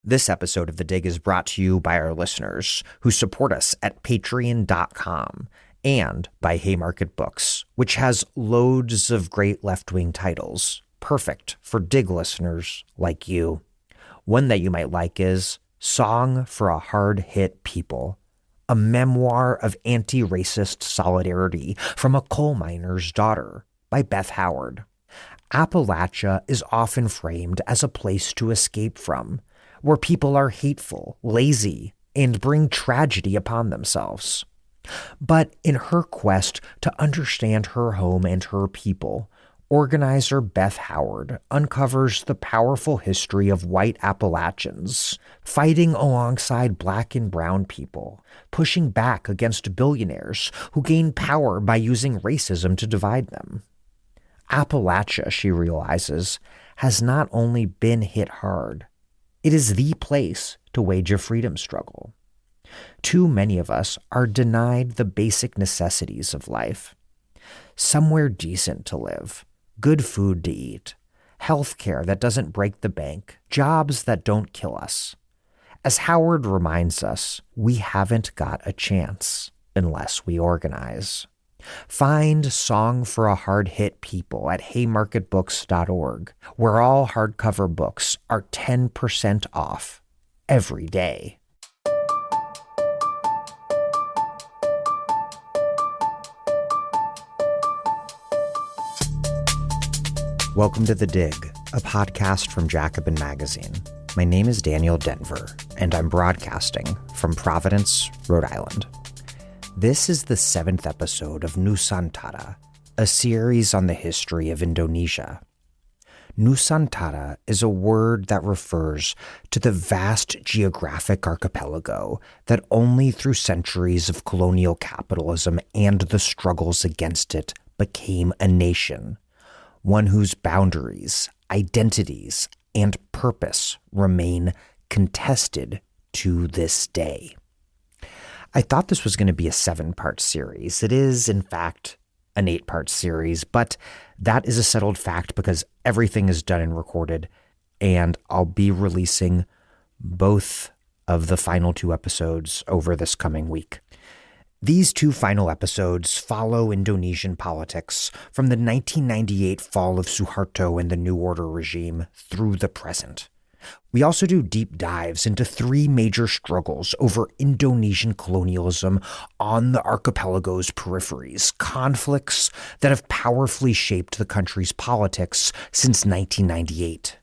This episode of The Dig is brought to you by our listeners who support us at patreon.com and by Haymarket Books, which has loads of great left-wing titles, perfect for Dig listeners like you. One that you might like is Song for a Hard-Hit People, a memoir of anti-racist solidarity from a coal miner's daughter by Beth Howard. Appalachia is often framed as a place to escape from, where people are hateful, lazy, and bring tragedy upon themselves. But in her quest to understand her home and her people, organizer Beth Howard uncovers the powerful history of white Appalachians fighting alongside black and brown people, pushing back against billionaires who gain power by using racism to divide them. Appalachia, she realizes, has not only been hit hard, it is the place to wage a freedom struggle. Too many of us are denied the basic necessities of life. Somewhere decent to live, good food to eat, health care that doesn't break the bank, jobs that don't kill us. As Howard reminds us, we haven't got a chance unless we organize. Find Song for a Hard-Hit People at haymarketbooks.org, where all hardcover books are 10% off every day. Welcome to The Dig, a podcast from Jacobin Magazine. My name is Daniel Denver, and I'm broadcasting from Providence, Rhode Island. This is the 7th episode of Nusantara, a series on the history of Indonesia. Nusantara is a word that refers to the vast geographic archipelago that only through centuries of colonial capitalism and the struggles against it became a nation, one whose boundaries, identities, and purpose remain contested to this day. I thought this was going to be a 7-part series. It is, in fact, an 8-part series, but that is a settled fact because everything is done and recorded, and I'll be releasing both of the final 2 episodes over this coming week. These 2 final episodes follow Indonesian politics from the 1998 fall of Suharto and the New Order regime through the present. We also do deep dives into 3 major struggles over Indonesian colonialism on the archipelago's peripheries, conflicts that have powerfully shaped the country's politics since 1998.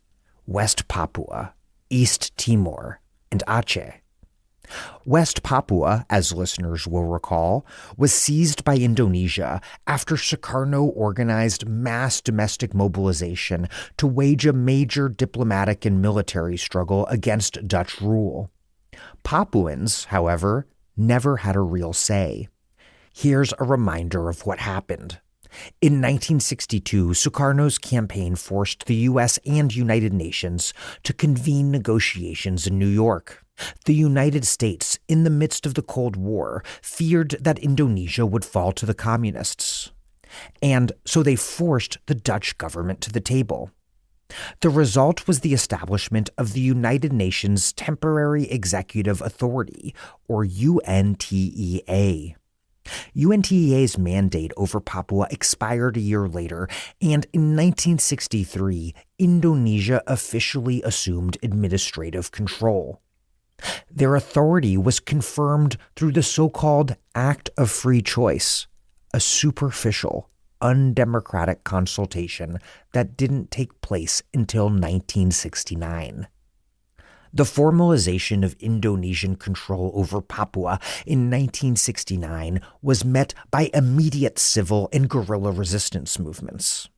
West Papua, East Timor, and Aceh. West Papua, as listeners will recall, was seized by Indonesia after Sukarno organized mass domestic mobilization to wage a major diplomatic and military struggle against Dutch rule. Papuans, however, never had a real say. Here's a reminder of what happened. In 1962, Sukarno's campaign forced the U.S. and United Nations to convene negotiations in New York. The United States, in the midst of the Cold War, feared that Indonesia would fall to the communists. And so they forced the Dutch government to the table. The result was the establishment of the United Nations Temporary Executive Authority, or UNTEA. UNTEA's mandate over Papua expired a year later, and in 1963, Indonesia officially assumed administrative control. Their authority was confirmed through the so-called Act of Free Choice, a superficial, undemocratic consultation that didn't take place until 1969. The formalization of Indonesian control over Papua in 1969 was met by immediate civil and guerrilla resistance movements.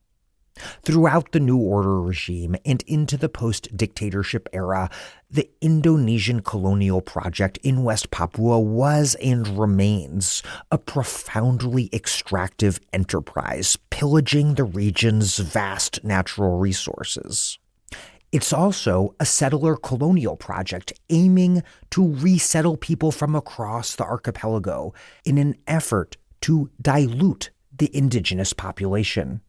Throughout the New Order regime and into the post-dictatorship era, the Indonesian colonial project in West Papua was and remains a profoundly extractive enterprise, pillaging the region's vast natural resources. It's also a settler colonial project aiming to resettle people from across the archipelago in an effort to dilute the indigenous population.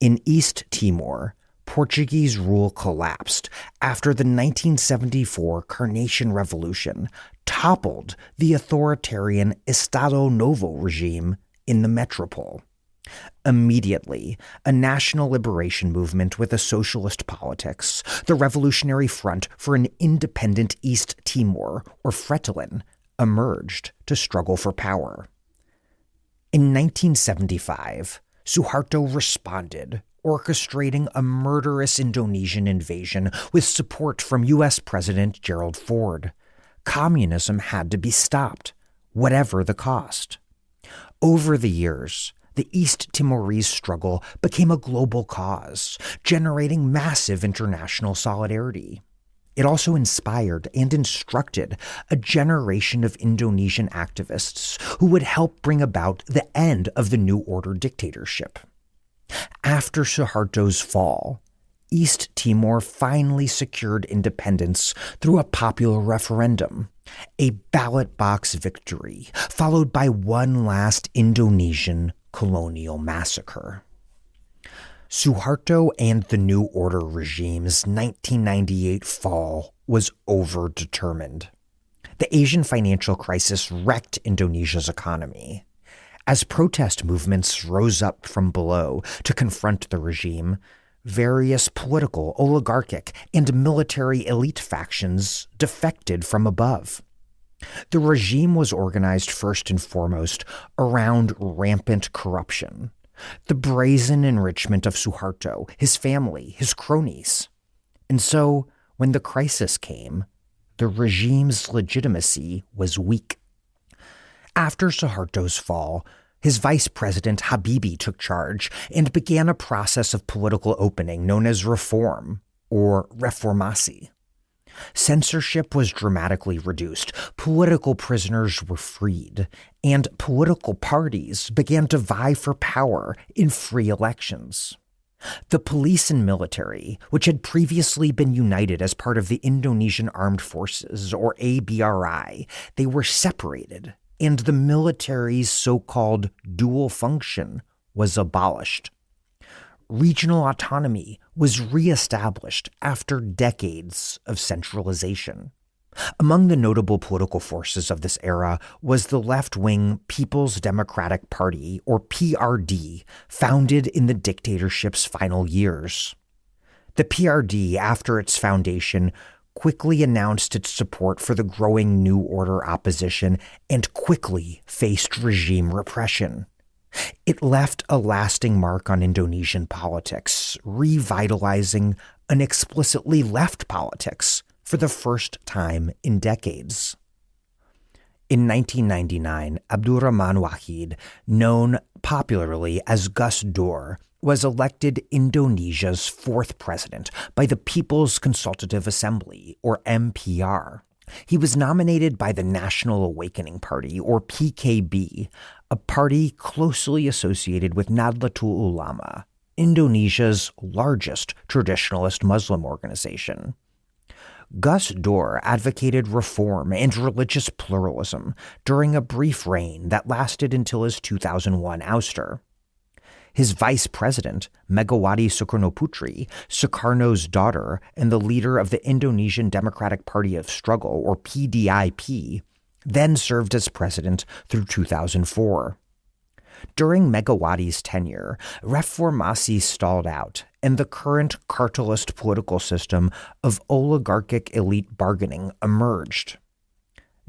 In East Timor, Portuguese rule collapsed after the 1974 Carnation Revolution toppled the authoritarian Estado Novo regime in the metropole. Immediately, a national liberation movement with a socialist politics, the Revolutionary Front for an Independent East Timor, or Fretilin, emerged to struggle for power. In 1975, Suharto responded, orchestrating a murderous Indonesian invasion with support from U.S. President Gerald Ford. Communism had to be stopped, whatever the cost. Over the years, the East Timorese struggle became a global cause, generating massive international solidarity. It also inspired and instructed a generation of Indonesian activists who would help bring about the end of the New Order dictatorship. After Suharto's fall, East Timor finally secured independence through a popular referendum, a ballot box victory, followed by one last Indonesian colonial massacre. Suharto and the New Order regime's 1998 fall was overdetermined. The Asian financial crisis wrecked Indonesia's economy. As protest movements rose up from below to confront the regime, various political, oligarchic, and military elite factions defected from above. The regime was organized first and foremost around rampant corruption, the brazen enrichment of Suharto, his family, his cronies. And so, when the crisis came, the regime's legitimacy was weak. After Suharto's fall, his vice president Habibie took charge and began a process of political opening known as reform, or reformasi. Censorship was dramatically reduced, political prisoners were freed, and political parties began to vie for power in free elections. The police and military, which had previously been united as part of the Indonesian Armed Forces, or ABRI, they were separated, and the military's so-called dual function was abolished. Regional autonomy was reestablished after decades of centralization. Among the notable political forces of this era was the left-wing People's Democratic Party, or PRD, founded in the dictatorship's final years. The PRD, after its foundation, quickly announced its support for the growing New Order opposition and quickly faced regime repression. It left a lasting mark on Indonesian politics, revitalizing an explicitly left politics for the first time in decades. In 1999, Abdurrahman Wahid, known popularly as Gus Dur, was elected Indonesia's fourth president by the People's Consultative Assembly, or MPR. He was nominated by the National Awakening Party, or PKB, a party closely associated with Nahdlatul Ulama, Indonesia's largest traditionalist Muslim organization. Gus Dur advocated reform and religious pluralism during a brief reign that lasted until his 2001 ouster. His vice president, Megawati Soekarno-Putri, Sukarno's daughter and the leader of the Indonesian Democratic Party of Struggle, or PDIP, then served as president through 2004. During Megawati's tenure, reformasi stalled out, and the current cartelist political system of oligarchic elite bargaining emerged.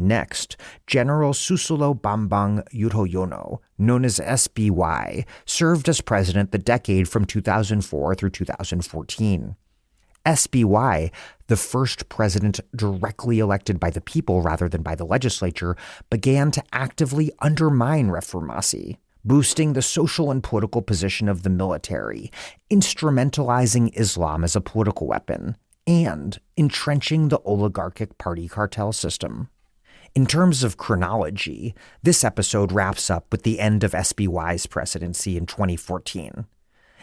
Next, General Susilo Bambang Yudhoyono, known as SBY, served as president the decade from 2004 through 2014. SBY, the first president directly elected by the people rather than by the legislature, began to actively undermine reformasi, boosting the social and political position of the military, instrumentalizing Islam as a political weapon, and entrenching the oligarchic party cartel system. In terms of chronology, this episode wraps up with the end of SBY's presidency in 2014.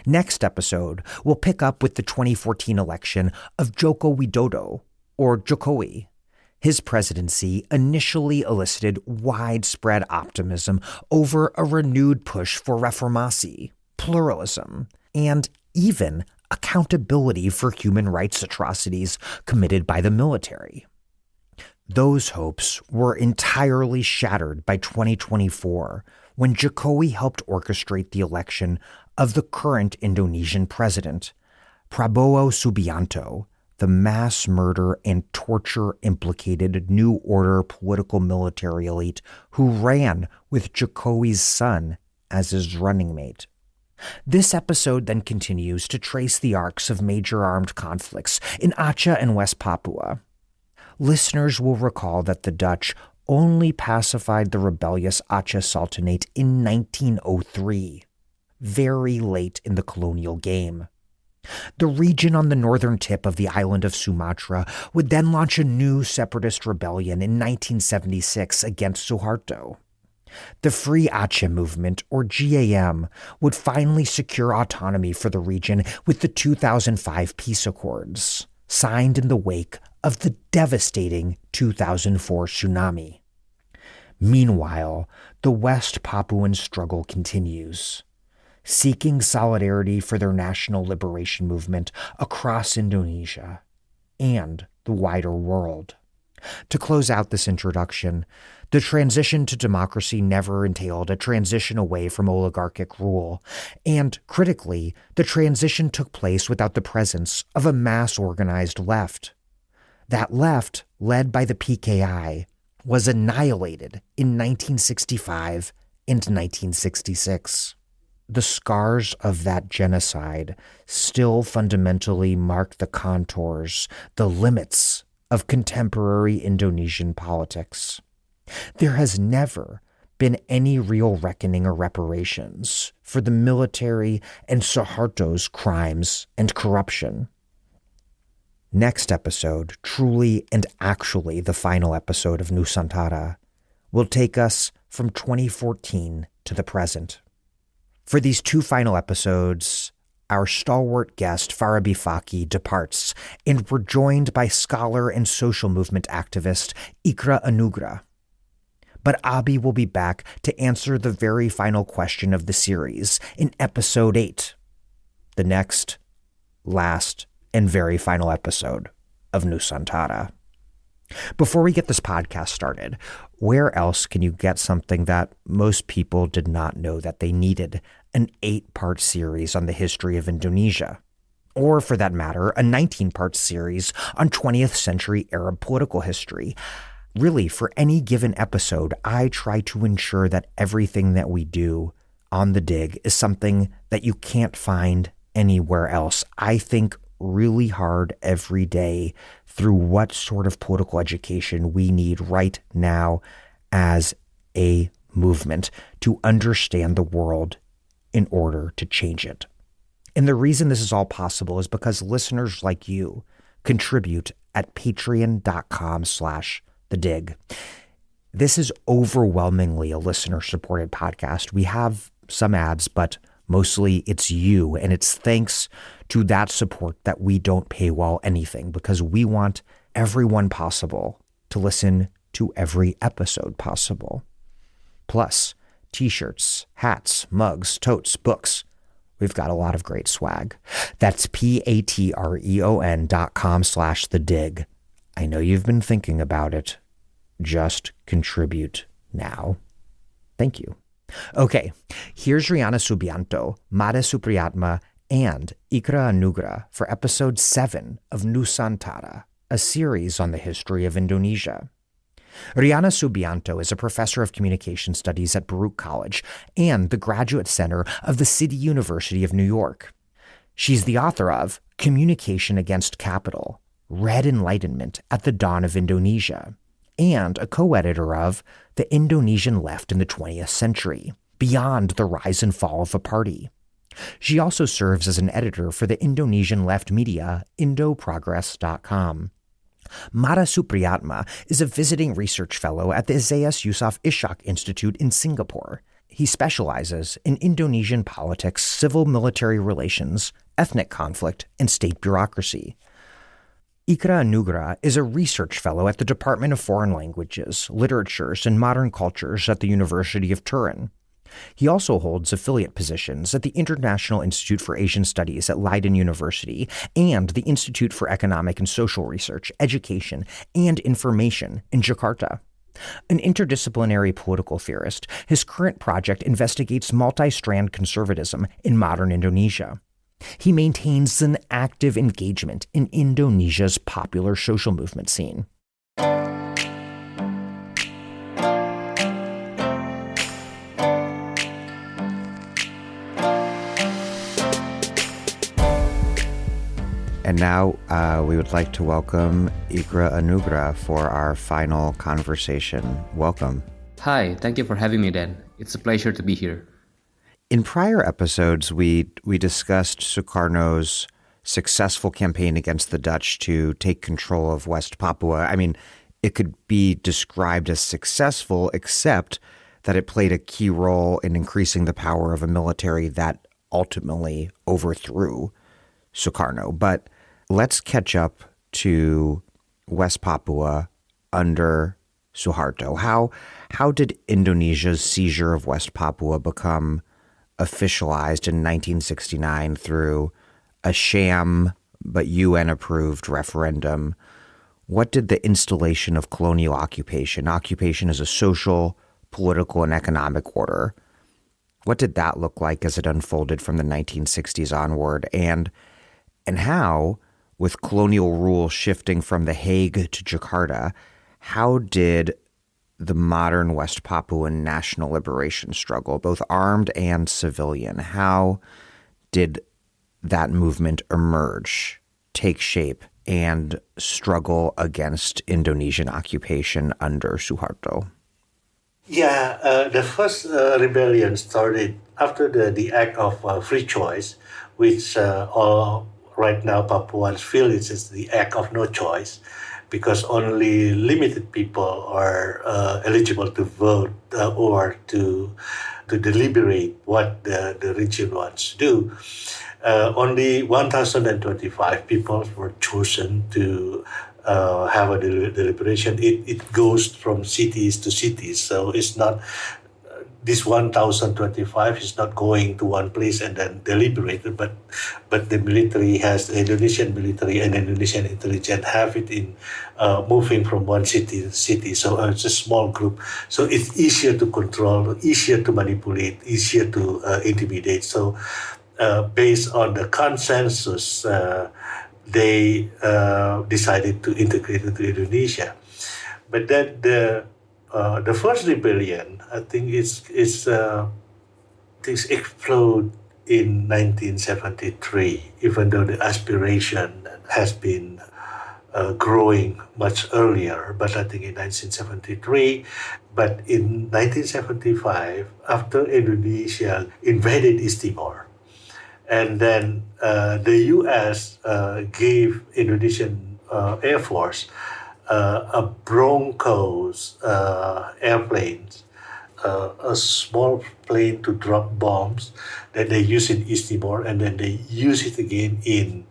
Next episode, we'll pick up with the 2014 election of Joko Widodo, or Jokowi. His presidency initially elicited widespread optimism over a renewed push for reformasi, pluralism, and even accountability for human rights atrocities committed by the military. Those hopes were entirely shattered by 2024 when Jokowi helped orchestrate the election of the current Indonesian president, Prabowo Subianto, the mass murder and torture implicated New Order political military elite who ran with Jokowi's son as his running mate. This episode then continues to trace the arcs of major armed conflicts in Aceh and West Papua. Listeners will recall that the Dutch only pacified the rebellious Aceh Sultanate in 1903, very late in the colonial game. The region on the northern tip of the island of Sumatra would then launch a new separatist rebellion in 1976 against Suharto. The Free Aceh Movement, or GAM, would finally secure autonomy for the region with the 2005 peace accords, signed in the wake of the devastating 2004 tsunami. Meanwhile, the West Papuan struggle continues, seeking solidarity for their national liberation movement across Indonesia and the wider world. To close out this introduction, the transition to democracy never entailed a transition away from oligarchic rule, and critically, the transition took place without the presence of a mass-organized left. That left, led by the PKI, was annihilated in 1965 and 1966. The scars of that genocide still fundamentally mark the contours, the limits of contemporary Indonesian politics. There has never been any real reckoning or reparations for the military and Suharto's crimes and corruption. Next episode, truly and actually the final episode of Nusantara, will take us from 2014 to the present. For these two final episodes, our stalwart guest Farabi Faki departs, and we're joined by scholar and social movement activist Ikra Anugrah. But Abi will be back to answer the very final question of the series in episode 8, the next, last, and very final episode of Nusantara. Before we get this podcast started, where else can you get something that most people did not know that they needed? An 8-part series on the history of Indonesia. Or, for that matter, a 19-part series on 20th century Arab political history. Really, for any given episode, I try to ensure that everything that we do on The Dig is something that you can't find anywhere else. I think really hard every day through what sort of political education we need right now as a movement to understand the world in order to change it. And the reason this is all possible is because listeners like you contribute at patreon.com/thedig. This is overwhelmingly a listener-supported podcast. We have some ads, but mostly it's you, and it's thanks to that support that we don't paywall anything, because we want everyone possible to listen to every episode possible. Plus, t-shirts, hats, mugs, totes, books. We've got a lot of great swag. That's patreon.com/thedig. I know you've been thinking about it. Just contribute now. Thank you. Okay, here's Rihanna Subianto, Mada Supriyatma, and Ikra Anugrah for episode 7 of Nusantara, a series on the history of Indonesia. Rihanna Subianto is a professor of communication studies at Baruch College and the Graduate Center of the City University of New York. She's the author of Communication Against Capital, Red Enlightenment at the Dawn of Indonesia, and a co-editor of The Indonesian Left in the 20th Century, Beyond the Rise and Fall of a Party. She also serves as an editor for the Indonesian left media Indoprogress.com. Mada Supriyatma is a visiting research fellow at the Isaias Yusof Ishak Institute in Singapore. He specializes in Indonesian politics, civil-military relations, ethnic conflict, and state bureaucracy. Ikra Anugrah is a research fellow at the Department of Foreign Languages, Literatures, and Modern Cultures at the University of Turin. He also holds affiliate positions at the International Institute for Asian Studies at Leiden University and the Institute for Economic and Social Research, Education, and Information in Jakarta. An interdisciplinary political theorist, his current project investigates multi-strand conservatism in modern Indonesia. He maintains an active engagement in Indonesia's popular social movement scene. And now we would like to welcome Ikra Anugrah for our final conversation. Welcome. Hi, thank you for having me, Dan. It's a pleasure to be here. In prior episodes, we discussed Sukarno's successful campaign against the Dutch to take control of West Papua. I mean, it could be described as successful, except that it played a key role in increasing the power of a military that ultimately overthrew Sukarno. But let's catch up to West Papua under Suharto. How did Indonesia's seizure of West Papua become officialized in 1969 through a sham but UN-approved referendum? What did the installation of colonial occupation as a social, political, and economic order, what did that look like as it unfolded from the 1960s onward? And how, with colonial rule shifting from The Hague to Jakarta, how did the modern West Papuan national liberation struggle, both armed and civilian, how did that movement emerge, take shape, and struggle against Indonesian occupation under Suharto? Yeah, the first rebellion started after the Act of Free Choice, which right now Papuans feel it's the act of no choice, because only limited people are eligible to vote or to deliberate what the region wants to do. Only 1,025 people were chosen to have a deliberation. It goes from cities to cities, so it's not this 1,025 is not going to one place and then deliberated, but the military has, the Indonesian military and Indonesian intelligence have it in moving from one city to city. So it's a small group. So it's easier to control, easier to manipulate, easier to intimidate. So based on the consensus, they decided to integrate into Indonesia. But then the first rebellion, I think, things explode in 1973, even though the aspiration has been growing much earlier. But I think in 1973, but in 1975, after Indonesia invaded East Timor, and then the U.S. gave Indonesian Air Force a Broncos airplanes, a small plane to drop bombs that they use in East Timor, and then they use it again in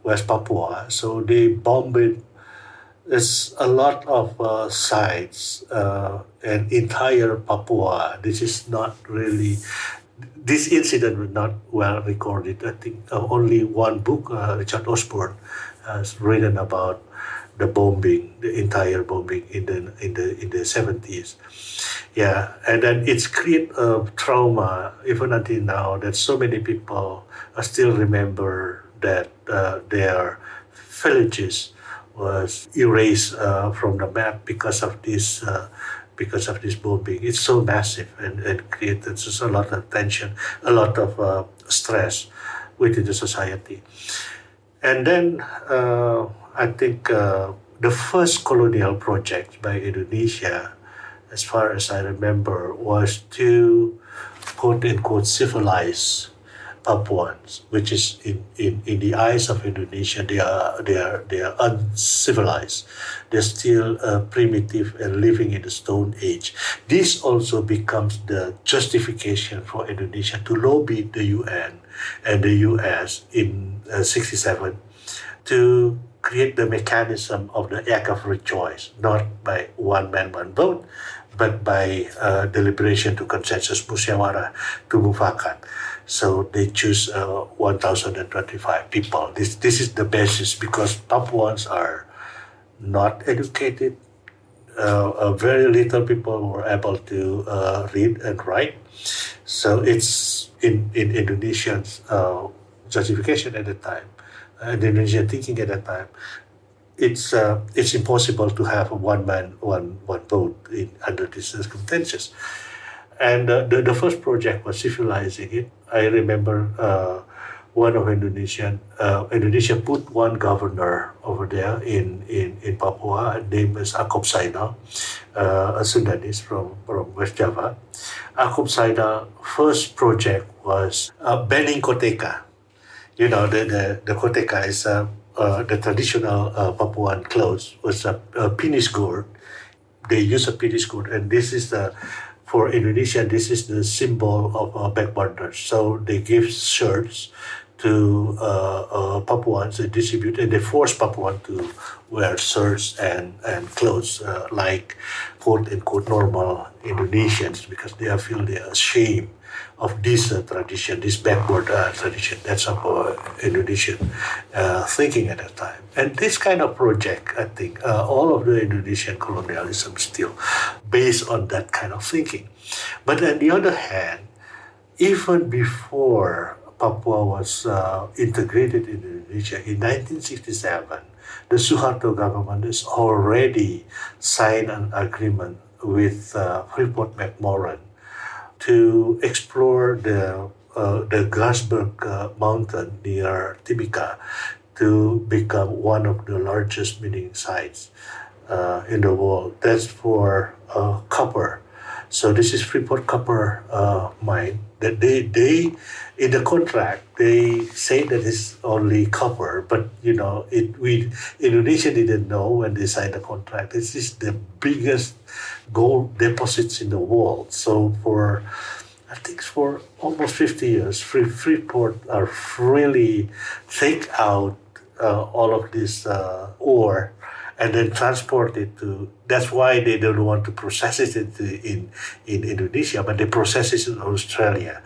West Papua. So they bombed a lot of sites and entire Papua. This incident was not well recorded. I think only one book, Richard Osborne, has written about the bombing, the entire bombing in the 70s. Yeah, and then it's created a trauma even until now that so many people still remember that their villages was erased from the map because of this bombing. It's so massive and created just a lot of tension, a lot of stress within the society. And then I think the first colonial project by Indonesia, as far as I remember, was to quote-unquote civilize Papuans, which is in the eyes of Indonesia, they are uncivilized. They're still primitive and living in the Stone Age. This also becomes the justification for Indonesia to lobby the UN and the US in '67 to create the mechanism of the act of free choice, not by one man, one vote, but by deliberation to consensus musyawarah to mufakat. So they choose 1,025 people. This is the basis because Papuans are not educated. Very little people were able to read and write. So it's in Indonesians' justification at the time, Indonesian thinking at the time, it's impossible to have a one man, one vote under these circumstances. And the first project was civilizing it. I remember one of Indonesia put one governor over there in Papua, named as Akob Saidal, a Sudanese from West Java. Akob Saidal first project was banning koteka. You know, the koteka is the traditional Papuan clothes was a penis gourd. They use a penis gourd, and this is for Indonesia, this is the symbol of backburners. So they give shirts to Papuans, they distribute, and they force Papuan to wear shirts and clothes like quote unquote normal Indonesians because they feel they are ashamed of this tradition, this backward tradition. That's our Indonesian thinking at that time. And this kind of project, I think, all of the Indonesian colonialism still based on that kind of thinking. But on the other hand, even before Papua was integrated in Indonesia, in 1967, the Suharto government has already signed an agreement with Freeport-McMoran to explore the Grasberg mountain near Timika to become one of the largest mining sites in the world. That's for copper. So this is Freeport copper mine. That they in the contract they say that it's only copper, but Indonesia didn't know when they signed the contract. This is the biggest gold deposits in the world. So I think for almost 50 years, Freeport are really take out all of this ore and then transport it to. That's why they don't want to process it in Indonesia, but they process it in Australia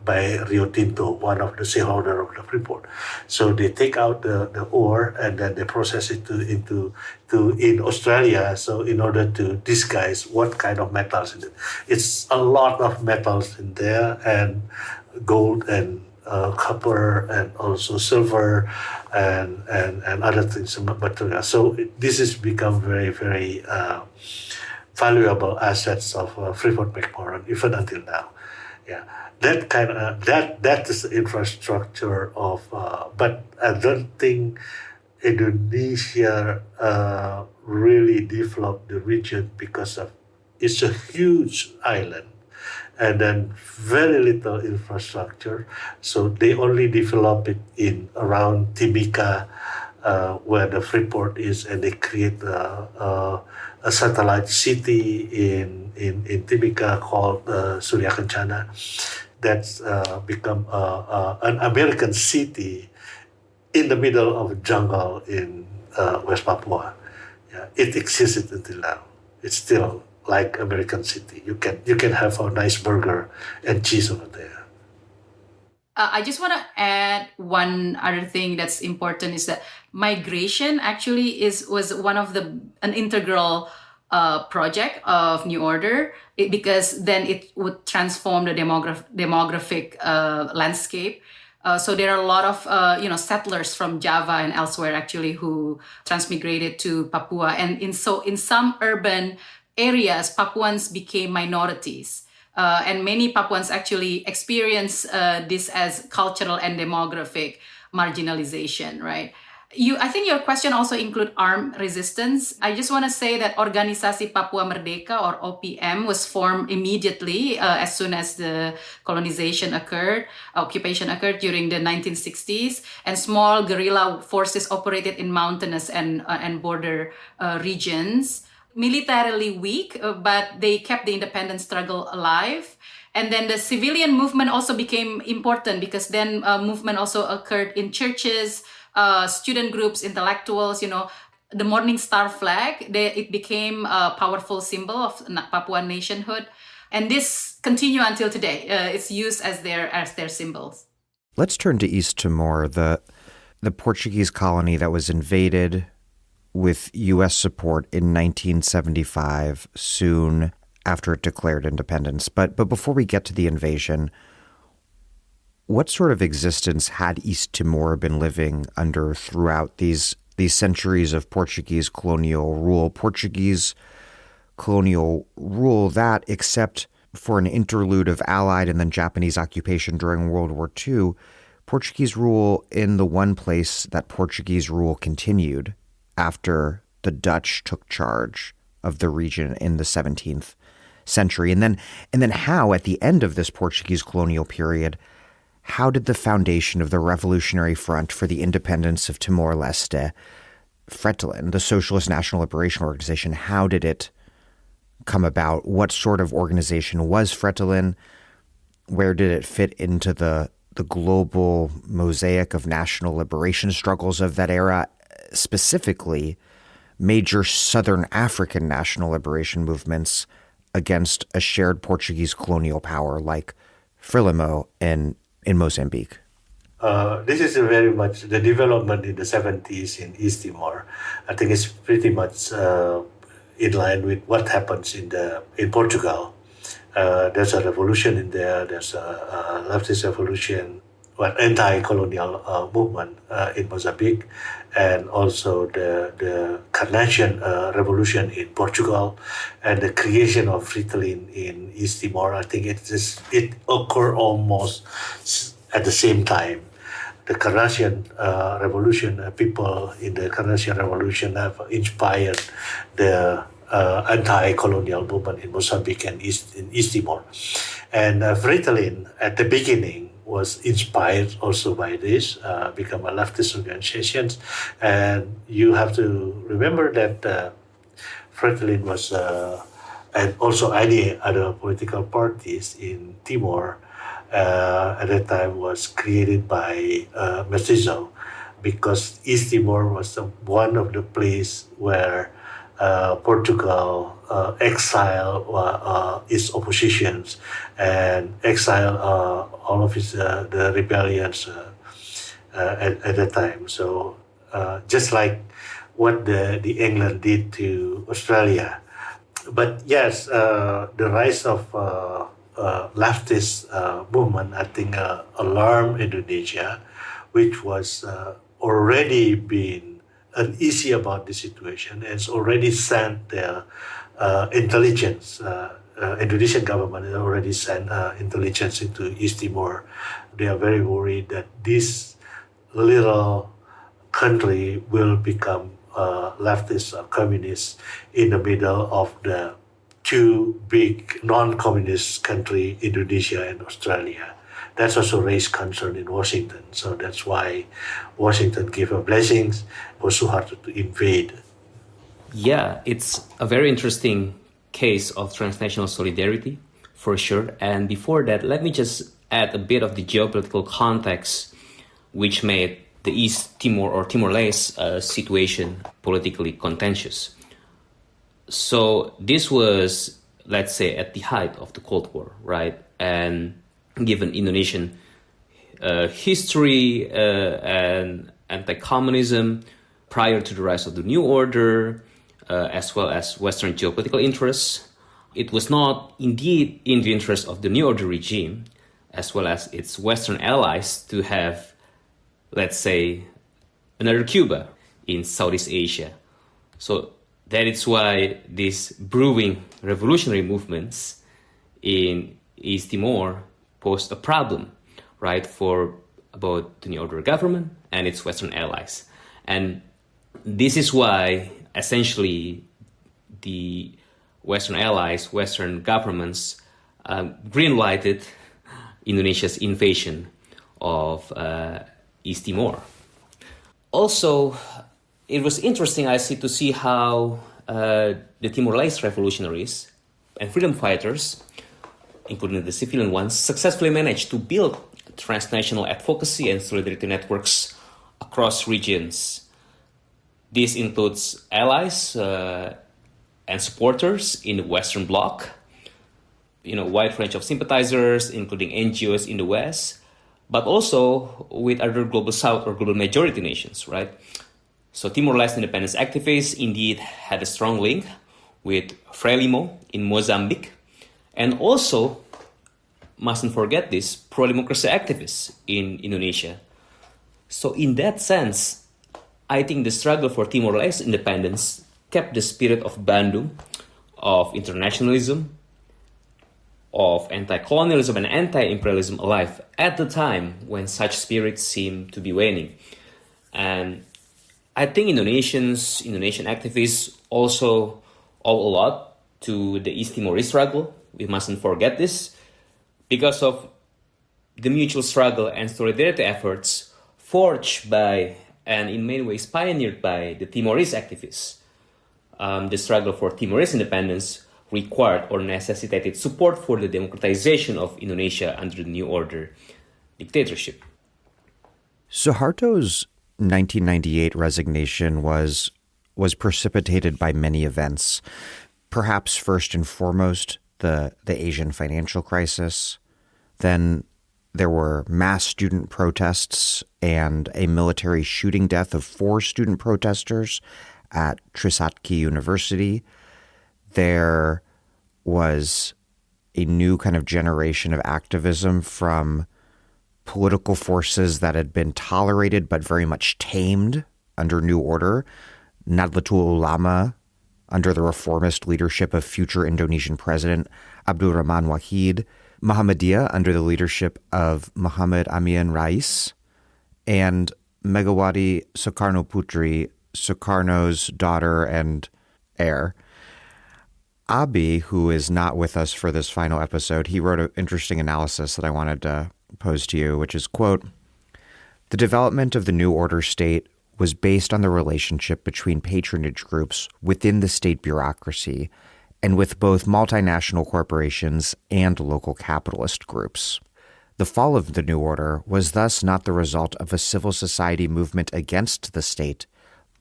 by Rio Tinto, one of the shareholder of the Freeport. So they take out the ore and then they process it in Australia. So in order to disguise what kind of metals in it, it's a lot of metals in there, and gold and copper and also silver and other things, material. So this has become very, very valuable assets of Freeport-McMoran even until now. Yeah, that kind of that is the infrastructure of. But I don't think Indonesia really developed the region because of it's a huge island. And then very little infrastructure. So they only develop it in around Timika, where the Freeport is, and they create a satellite city in Timika called Surya Kencana. That's become an American city in the middle of a jungle in West Papua. Yeah, it existed until now. It's still like American city. You can have a nice burger and cheese over there. I just want to add one other thing that's important is that migration actually was one of an integral project of New Order because then it would transform the demographic landscape. So there are a lot of settlers from Java and elsewhere actually who transmigrated to Papua, and in some urban areas, Papuans became minorities. And many Papuans actually experience this as cultural and demographic marginalization, right? I think your question also include armed resistance. I just want to say that Organisasi Papua Merdeka, or OPM, was formed immediately as soon as the occupation occurred during the 1960s, and small guerrilla forces operated in mountainous and border regions. Militarily weak, but they kept the independence struggle alive. And then the civilian movement also became important because then movement also occurred in churches, student groups, intellectuals, the Morning Star flag, it became a powerful symbol of Papua nationhood. And this continue until today. It's used as their symbols. Let's turn to East Timor, the Portuguese colony that was invaded with U.S. support in 1975, soon after it declared independence. But before we get to the invasion, what sort of existence had East Timor been living under throughout these centuries of Portuguese colonial rule? Portuguese colonial rule that, except for an interlude of Allied and then Japanese occupation during World War II, Portuguese rule in the one place that Portuguese rule continued after the Dutch took charge of the region in the 17th century. And then how, at the end of this Portuguese colonial period, how did the foundation of the Revolutionary Front for the Independence of Timor-Leste, Fretilin, the Socialist National Liberation Organization, how did it come about? What sort of organization was Fretilin? Where did it fit into the global mosaic of national liberation struggles of that era, specifically major Southern African national liberation movements against a shared Portuguese colonial power like Frelimo in Mozambique? This is very much the development in the 70s in East Timor. I think it's pretty much in line with what happens in Portugal. There's a revolution in there. There's a leftist revolution, anti-colonial movement in Mozambique, and also the Carnation revolution in Portugal, and the creation of Fretilin in East Timor. I think it occurred almost at the same time. The Carnation revolution, people in the Carnation revolution have inspired the anti-colonial movement in Mozambique and in East Timor. And Fretilin, at the beginning, was inspired also by this, become a leftist organization. And you have to remember that Fretilin was, and also any other political parties in Timor, at that time was created by Mestizo, because East Timor was one of the places where Portugal exiled its oppositions and exiled all of the rebellions at that time. So just like what the England did to Australia. But yes, the rise of leftist movement, I think, alarmed Indonesia, which was already been uneasy about the situation, and has already sent their intelligence. Indonesian government has already sent intelligence into East Timor. They are very worried that this little country will become leftist or communist in the middle of the two big non-communist countries, Indonesia and Australia. That's also raised concern in Washington. So that's why Washington gave her blessings for Suharto to invade. Yeah, it's a very interesting case of transnational solidarity, for sure. And before that, let me just add a bit of the geopolitical context which made the East Timor or Timor-Leste situation politically contentious. So this was, let's say, at the height of the Cold War, right? And given Indonesian history and anti-communism prior to the rise of the New Order, as well as Western geopolitical interests, it was not indeed in the interest of the New Order regime, as well as its Western allies, to have, let's say, another Cuba in Southeast Asia. So that is why these brewing revolutionary movements in East Timor posed a problem, right, for both the New Order government and its Western allies. And this is why, essentially, the Western allies, Western governments, green-lighted Indonesia's invasion of East Timor. Also, it was interesting, I see, to see how the Timor-Leste revolutionaries and freedom fighters, including the civilian ones, successfully managed to build transnational advocacy and solidarity networks across regions. This includes allies and supporters in the Western Bloc, wide range of sympathizers, including NGOs in the West, but also with other global South or global majority nations, right? So Timor-Leste independence activists indeed had a strong link with Frelimo in Mozambique, and also, mustn't forget this, pro-democracy activists in Indonesia. So in that sense, I think the struggle for Timor-Leste independence kept the spirit of Bandung, of internationalism, of anti-colonialism and anti-imperialism alive at the time when such spirits seemed to be waning. And I think Indonesian activists also owe a lot to the East Timorese struggle. We mustn't forget this, because of the mutual struggle and solidarity efforts forged by and in many ways pioneered by the Timorese activists. The struggle for Timorese independence required or necessitated support for the democratization of Indonesia under the new order dictatorship. Suharto's 1998 resignation was precipitated by many events. Perhaps first and foremost, the Asian financial crisis. Then there were mass student protests and a military shooting death of 4 student protesters at Trisakti University. There was a new kind of generation of activism from political forces that had been tolerated but very much tamed under New Order. Nahdlatul Ulama, under the reformist leadership of future Indonesian President Abdul Rahman Wahid, Muhammadiyah under the leadership of Muhammad Amin Rais, and Megawati Soekarno Putri, Sukarno's daughter and heir. Abi, who is not with us for this final episode, he wrote an interesting analysis that I wanted to pose to you, which is, quote, "The development of the New Order state was based on the relationship between patronage groups within the state bureaucracy and with both multinational corporations and local capitalist groups. The fall of the New Order was thus not the result of a civil society movement against the state,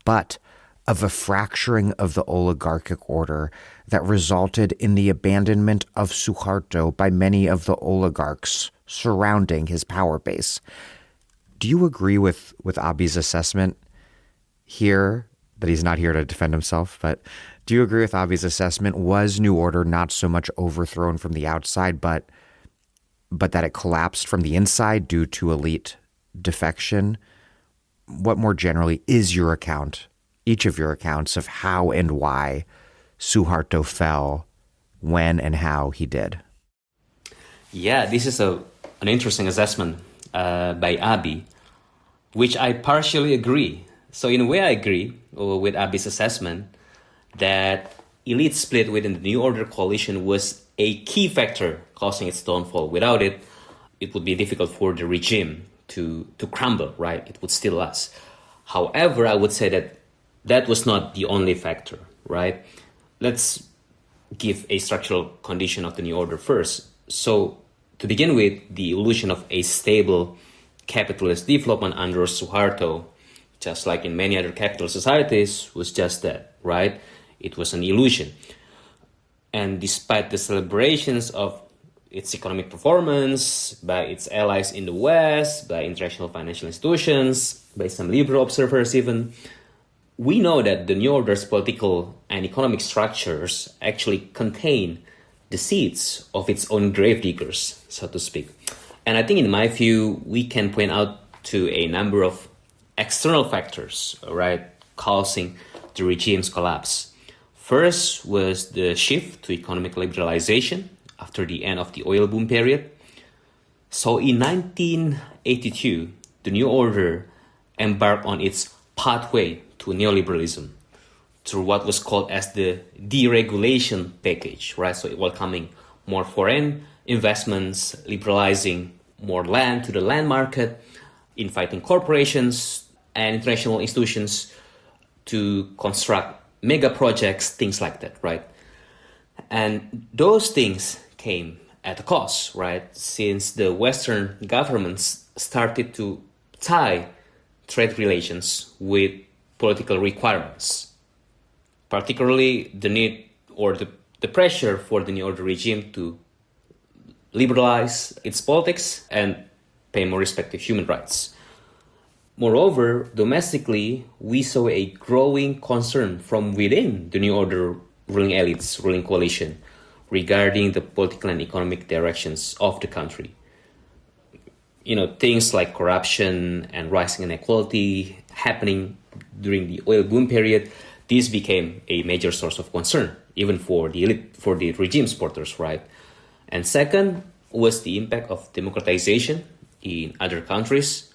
but of a fracturing of the oligarchic order that resulted in the abandonment of Suharto by many of the oligarchs surrounding his power base." Do you agree with Abi's assessment here? But he's not here to defend himself. But do you agree with Abi's assessment? Was New Order not so much overthrown from the outside, but that it collapsed from the inside due to elite defection? What more generally is your account, each of your accounts, of how and why Suharto fell, when and how he did? Yeah, this is an interesting assessment by Abi, which I partially agree. So in a way I agree with Abi's assessment that elite split within the New Order coalition was a key factor causing its downfall. Without it, it would be difficult for the regime to crumble, right? It would still last. However, I would say that was not the only factor, right? Let's give a structural condition of the New Order first. So to begin with, the illusion of a stable capitalist development under Suharto, just like in many other capitalist societies, was just that, right? It was an illusion. And despite the celebrations of its economic performance by its allies in the West, by international financial institutions, by some liberal observers even, we know that the New Order's political and economic structures actually contain the seeds of its own gravediggers, so to speak. And I think in my view, we can point out to a number of external factors, right, causing the regime's collapse. First was the shift to economic liberalization after the end of the oil boom period. So in 1982, the New Order embarked on its pathway to neoliberalism through what was called as the deregulation package, right? So welcoming more foreign investments, liberalizing more land to the land market, inviting corporations and international institutions to construct mega projects, things like that, right? And those things came at a cost, right? Since the Western governments started to tie trade relations with political requirements, particularly the need or the pressure for the New Order regime to liberalize its politics and pay more respect to human rights. Moreover, domestically, we saw a growing concern from within the New Order ruling elites, ruling coalition, regarding the political and economic directions of the country. Things like corruption and rising inequality happening during the oil boom period, this became a major source of concern, even for the elite, for the regime supporters, right? And second was the impact of democratization in other countries,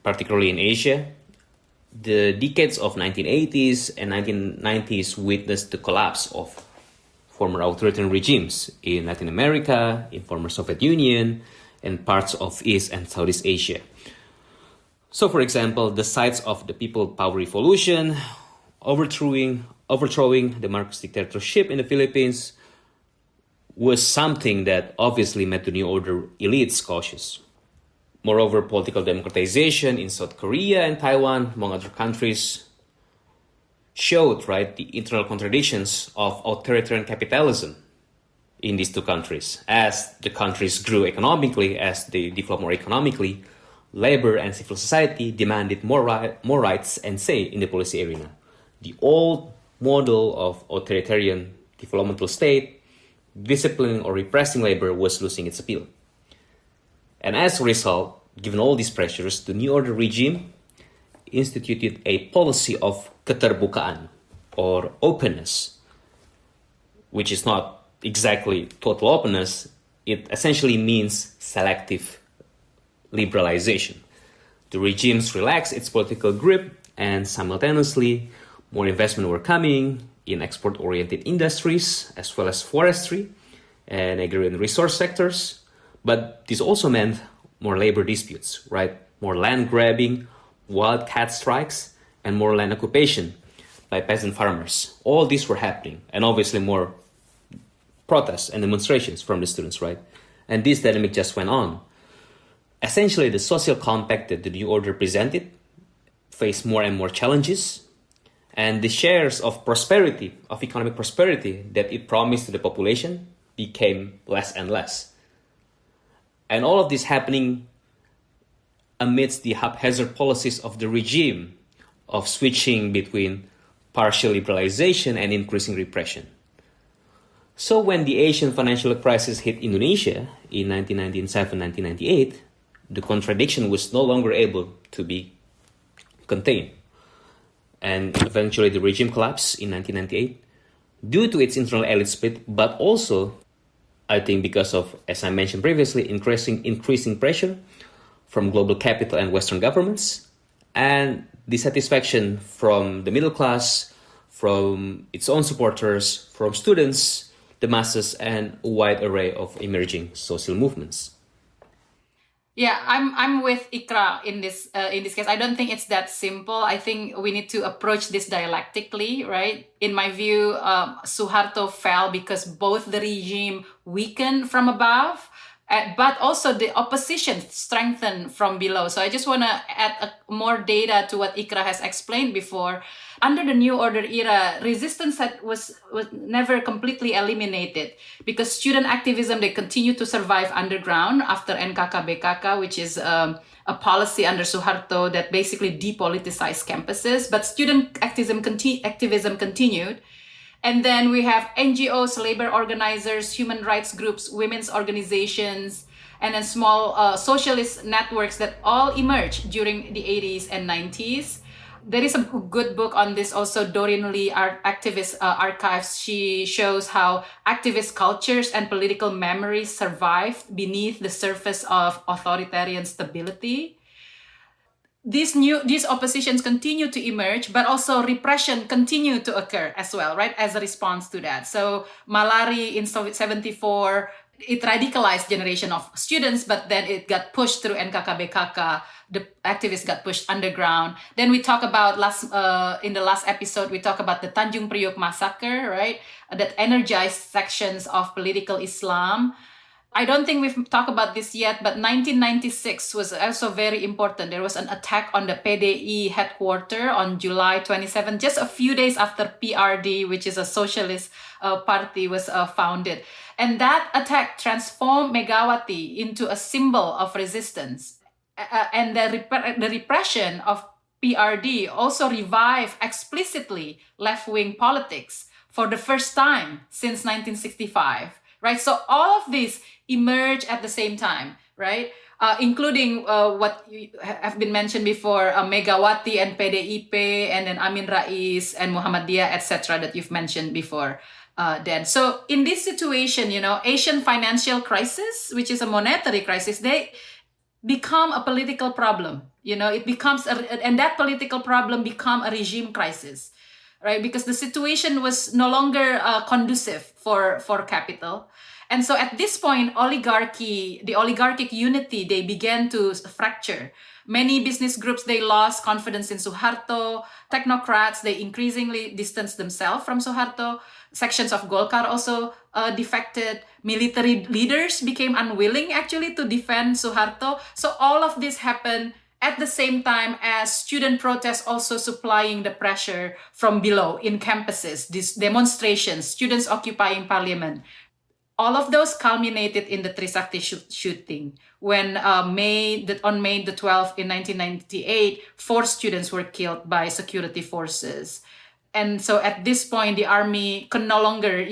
particularly in Asia. The decades of 1980s and 1990s witnessed the collapse of former authoritarian regimes in Latin America, in former Soviet Union, and parts of East and Southeast Asia. So, for example, the sites of the People Power Revolution, overthrowing the Marcos dictatorship in the Philippines, was something that obviously made the New Order elites cautious. Moreover, political democratization in South Korea and Taiwan, among other countries, showed, right, the internal contradictions of authoritarian capitalism in these two countries. As the countries grew economically, as they developed more economically, labor and civil society demanded more rights and say in the policy arena. The old model of authoritarian developmental state, disciplining or repressing labor, was losing its appeal. And as a result, given all these pressures, the New Order regime instituted a policy of keterbukaan, or openness, which is not exactly total openness. It essentially means selective liberalization. The regimes relaxed its political grip, and simultaneously, more investment were coming in export-oriented industries, as well as forestry and agrarian resource sectors. But this also meant more labor disputes, right? More land grabbing, wildcat strikes, and more land occupation by peasant farmers. All these were happening, and obviously more protests and demonstrations from the students, right? And this dynamic just went on. Essentially, the social compact that the New Order presented faced more and more challenges, and the shares of prosperity, of economic prosperity that it promised to the population became less and less. And all of this happening amidst the haphazard policies of the regime of switching between partial liberalization and increasing repression. So when the Asian financial crisis hit Indonesia in 1997-1998, the contradiction was no longer able to be contained. And eventually the regime collapsed in 1998 due to its internal elite split, but also, I think, because of, as I mentioned previously, increasing pressure from global capital and Western governments, and dissatisfaction from the middle class, from its own supporters, from students, the masses, and a wide array of emerging social movements. Yeah, I'm with Ikra in this case. I don't think it's that simple. I think we need to approach this dialectically, right? In my view, Suharto fell because both the regime weakened from above, but also the opposition strengthened from below. So I just want to add more data to what Ikra has explained before. Under the New Order era, resistance was never completely eliminated because student activism, they continue to survive underground after NKK-BKK, which is a policy under Suharto that basically depoliticized campuses. But student activism continued. And then we have NGOs, labor organizers, human rights groups, women's organizations, and then small socialist networks that all emerged during the 80s and 90s. There is a good book on this also, Doreen Lee, Activist Archives. She shows how activist cultures and political memories survived beneath the surface of authoritarian stability. These oppositions continue to emerge, but also repression continued to occur as well, right, as a response to that. So Malari in 74, it radicalized generation of students, but then it got pushed through NKK-BKK. The activists got pushed underground. Then we talk about in the last episode, we talk about the Tanjung Priok massacre, right? That energized sections of political Islam. I don't think we've talked about this yet, but 1996 was also very important. There was an attack on the PDI headquarters on July 27, just a few days after PRD, which is a socialist party, was founded. And that attack transformed Megawati into a symbol of resistance. And the repression of PRD also revived explicitly left-wing politics for the first time since 1965. Right, so all of these emerge at the same time, right? Including what have been mentioned before, Megawati and PDIP, and then Amin Rais and Muhammadiyah, etc., that you've mentioned before. Then, so in this situation, Asian financial crisis, which is a monetary crisis, they become a political problem. It becomes, and that political problem become a regime crisis. Right, because the situation was no longer conducive for capital. And so at this point, the oligarchic unity, they began to fracture. Many business groups, they lost confidence in Suharto. Technocrats, they increasingly distanced themselves from Suharto. Sections of Golkar also defected. Military leaders became unwilling actually to defend Suharto. So all of this happened at the same time as student protests also supplying the pressure from below in campuses, these demonstrations, students occupying parliament. All of those culminated in the Trisakti shooting when on May the 12th in 1998, 4 students were killed by security forces. And so at this point, the army could no longer,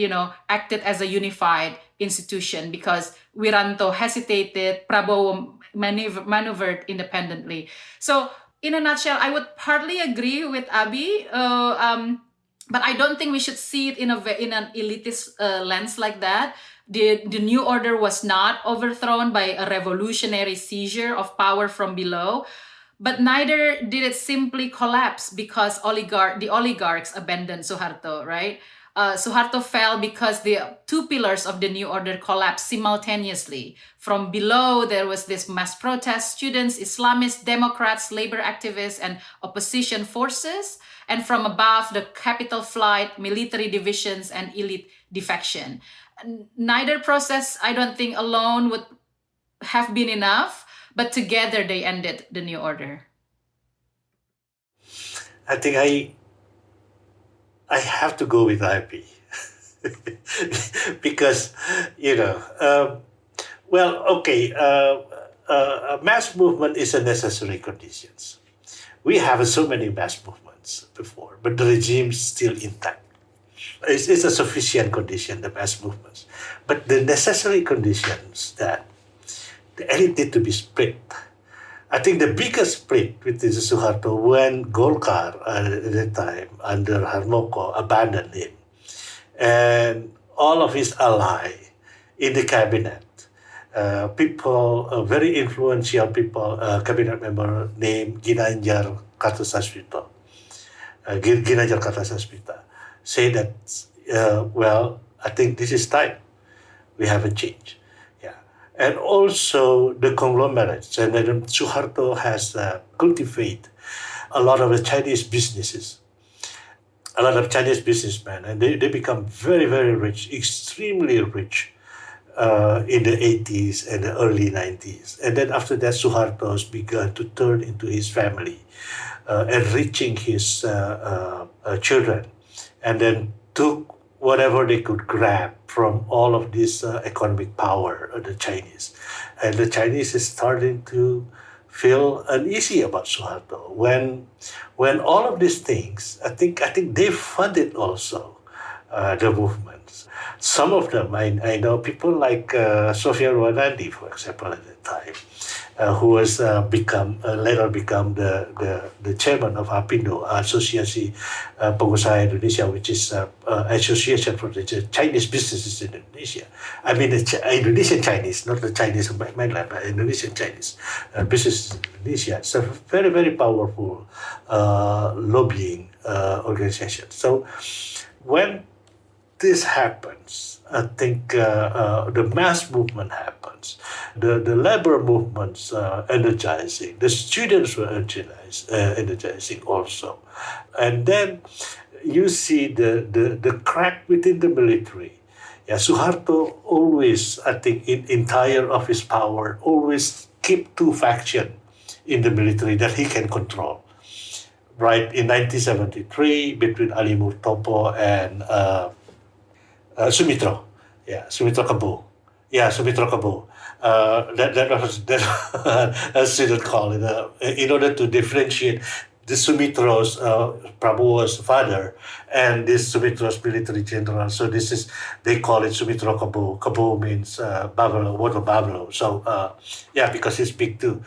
acted as a unified institution because Wiranto hesitated, Prabowo maneuvered independently. So in a nutshell, I would partly agree with Abi, but I don't think we should see it in an elitist lens like that. The new order was not overthrown by a revolutionary seizure of power from below, but neither did it simply collapse because the oligarchs abandoned Suharto, right? Suharto fell because the 2 pillars of the new order collapsed simultaneously. From below, there was this mass protest, students, Islamists, Democrats, labor activists, and opposition forces. And from above, the capital flight, military divisions, and elite defection. Neither process, I don't think, alone would have been enough, but together they ended the new order. I think I have to go with IP because, a mass movement is a necessary condition. We have so many mass movements before, but the regime is still intact. It's a sufficient condition, the mass movements. But the necessary conditions that the elite need to be split. I think the biggest split with Suharto when Golkar at that time under Harmoko abandoned him, and all of his allies in the cabinet, very influential people, cabinet member named Ginanjar Kartasasmita, say that, I think this is time. We have a change. And also the conglomerates. And then Suharto has cultivated a lot of the Chinese businesses, a lot of Chinese businessmen, and they become very, very rich, extremely rich in the 80s and the early 90s. And then after that, Suharto's begun to turn into his family, enriching his children, and then took whatever they could grab from all of this economic power of the Chinese. And the Chinese is starting to feel uneasy about Suharto. When all of these things, I think they funded also the movements. Some of them, I know people like Sofia Rwanandi, for example, at the time, who was later become the chairman of APindo, Asosiasi Pengusaha Indonesia, which is association for the Chinese businesses in Indonesia. I mean, the Indonesian Chinese, not the Chinese of mainland, but Indonesian Chinese businesses in Indonesia. It's a very, very powerful lobbying organization. So when this happens, I think the mass movement happens. The labor movements energizing. The students were energizing also. And then you see the crack within the military. Yeah, Suharto always, I think, in entire of his power, always keep two factions in the military that he can control. Right in 1973, between Ali Murtopo and Sumitro, yeah, Sumitro Kabo, yeah, Sumitro Kabo. That was that I shouldn't call it. In order to differentiate the Sumitro's Prabowo's father and this Sumitro's military general. So this is they call it Sumitro Kabo. Kabo means buffalo, water buffalo. So yeah, because he's big too.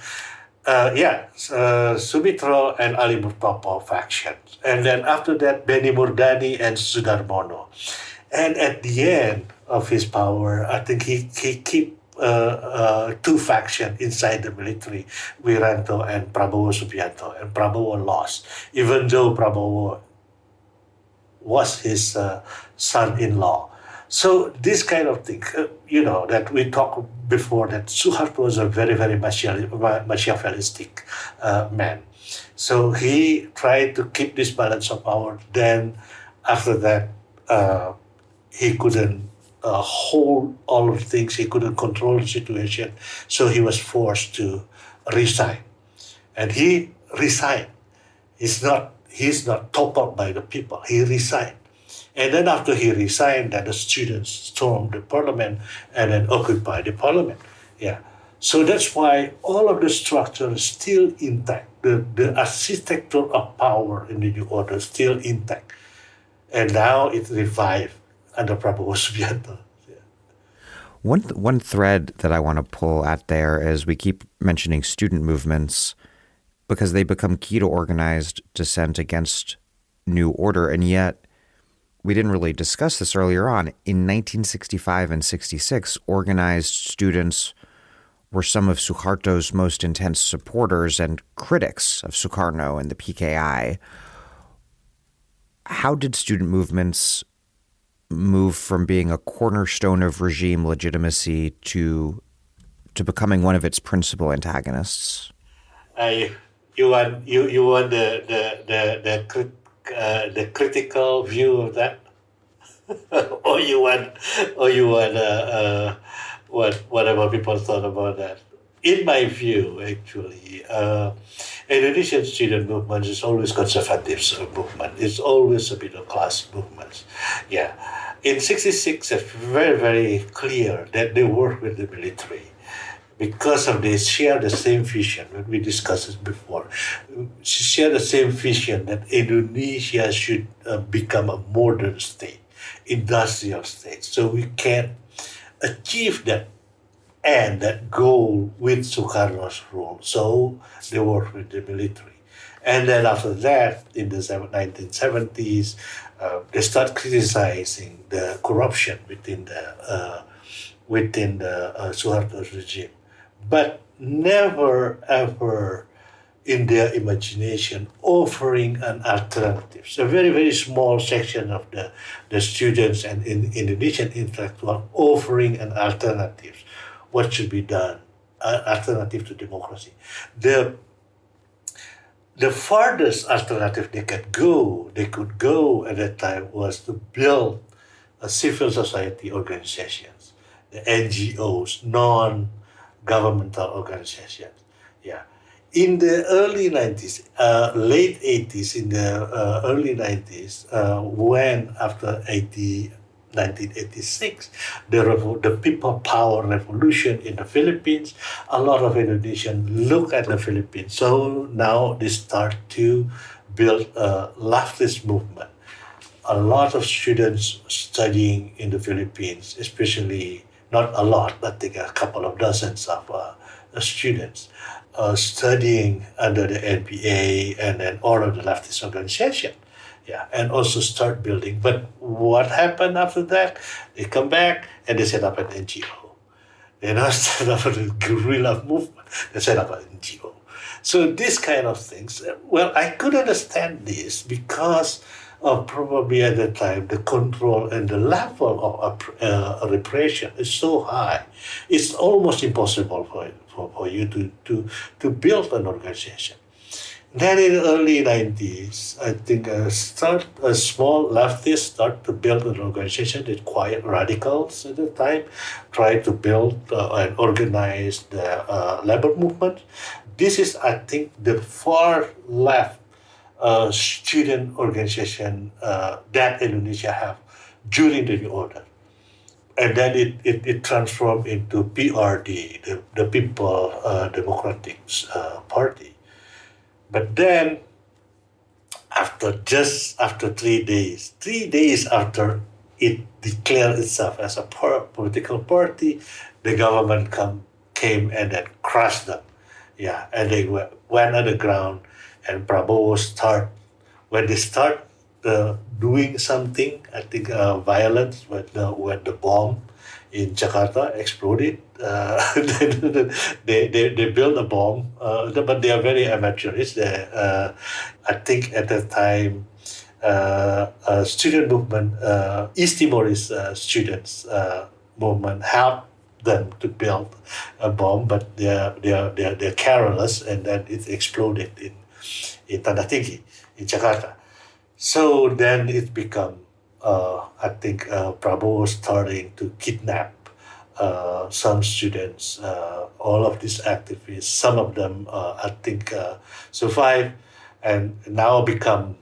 Sumitro and Ali Murtopo factions. And then after that, Beni Murdani and Sudarmono. And at the end of his power, I think he keep two factions inside the military, Wiranto and Prabowo Subianto. And Prabowo lost, even though Prabowo was his son-in-law. So this kind of thing, that we talked before, that Suharto was a very, very Machiavellistic man. So he tried to keep this balance of power. Then after that, he couldn't hold all of the things. He couldn't control the situation. So he was forced to resign. And he resigned. He's not toppled by the people. He resigned. And then after he resigned, then the students stormed the parliament and then occupied the parliament. Yeah. So that's why all of the structure is still intact. The architecture of power in the new order is still intact. And now it revived under Prabowo Subianto. Yeah. One thread that I want to pull at there is we keep mentioning student movements because they become key to organized dissent against new order, and yet we didn't really discuss this earlier on. In 1965 and 66, organized students were some of Suharto's most intense supporters and critics of Sukarno and the PKI. How did student movements move from being a cornerstone of regime legitimacy to becoming one of its principal antagonists? You want the critical view of that, or you want whatever people thought about that. In my view, actually, Indonesian student movement is always conservative movement. It's always a middle class movement. Yeah, in '66, it's very very clear that they work with the military. Because of they share the same vision, when we discussed it before, share the same vision that Indonesia should become a modern state, industrial state. So we can achieve that and that goal with Sukarno's rule. So they work with the military. And then after that, in the 1970s, they start criticizing the corruption within the Suharto's regime. But never ever in their imagination offering an alternative. It's a very, very small section of the students and Indonesian intellectuals offering an alternative. What should be done? An alternative to democracy. The farthest alternative they could go at that time was to build a civil society organizations, the NGOs, non-governmental organizations. Yeah. In the early 90s, late 80s, in the early 90s, when after 1986, the people power revolution in the Philippines, a lot of Indonesians look at the Philippines. So now they start to build a leftist movement. A lot of students studying in the Philippines, especially, not a lot, but I think a couple of dozens of students studying under the NPA and then all of the leftist organization. Yeah, and also start building. But what happened after that? They come back and they set up an NGO. They not set up a guerrilla movement. They set up an NGO. So these kind of things. Well, I could understand this because of probably at the time the control and the level of repression is so high. It's almost impossible for you to build an organization. Then in the early 90s, I think a small leftists start to build an organization with quiet radicals at the time, try to build and organize the labor movement. This is, I think, the far left student organization that Indonesia have during the New Order. And then it transformed into PRD, the People Democratic Party. But then, after 3 days after it declared itself as a political party, the government came and then crushed them. Yeah, and they went underground, and Prabowo when they start doing something, I think violence when the bomb in Jakarta exploded. They built a bomb, but they are very amateurish. I think at the time, student movement, East Timorese students movement helped them to build a bomb, but they're careless, and then it exploded in Tanah Tinggi, in Jakarta. So then it become, I think, Prabowo starting to kidnap some students, all of these activists. Some of them, I think, survive and now become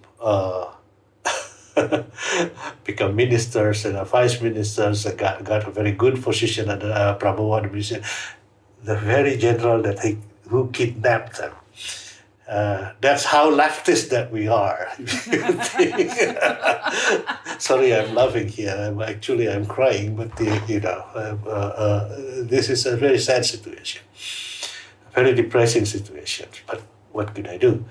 become ministers and vice ministers. Got a very good position at the Prabowo administration. The very general who kidnapped them. That's how leftist that we are. Sorry, I'm laughing here. I'm crying, but this is a very sad situation, a very depressing situation. But what could I do?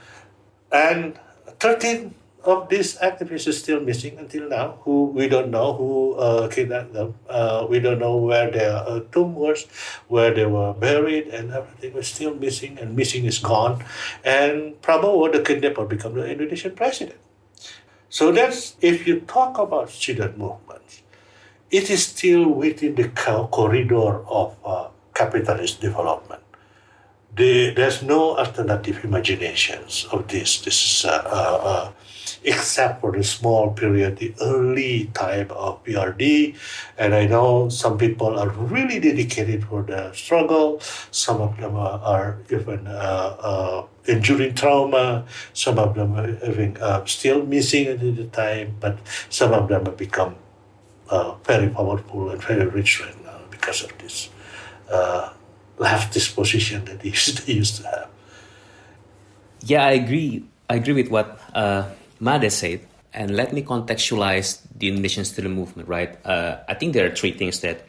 And 13 of these activists are still missing until now. Who we don't know who kidnapped them. We don't know where their tomb was, where they were buried, and everything was still missing. And missing is gone. And Prabowo, the kidnapper, become the Indonesian president. So that's, if you talk about student movements, it is still within the corridor of capitalist development. There's no alternative imaginations of this. This is except for the small period, the early time of PRD. And I know some people are really dedicated for the struggle. Some of them are even enduring trauma. Some of them are even still missing at the time. But some of them have become very powerful and very rich right now because of this leftist position that they used to have. Yeah, I agree. I agree with what Made said, and let me contextualize the Indonesian student movement, right? I think there are three things that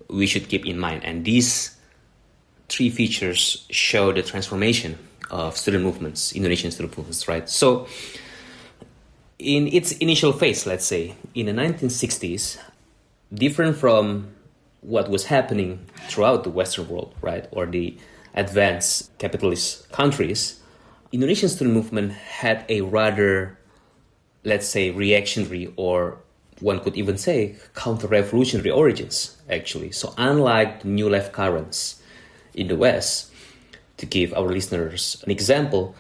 we should keep in mind, and these three features show the transformation of student movements, Indonesian student movements, right? So, in its initial phase, let's say, in the 1960s, different from what was happening throughout the Western world, right, or the advanced capitalist countries, Indonesian student movement had a rather, let's say, reactionary, or one could even say counter-revolutionary origins, actually. So unlike the new left currents in the West, to give our listeners an example,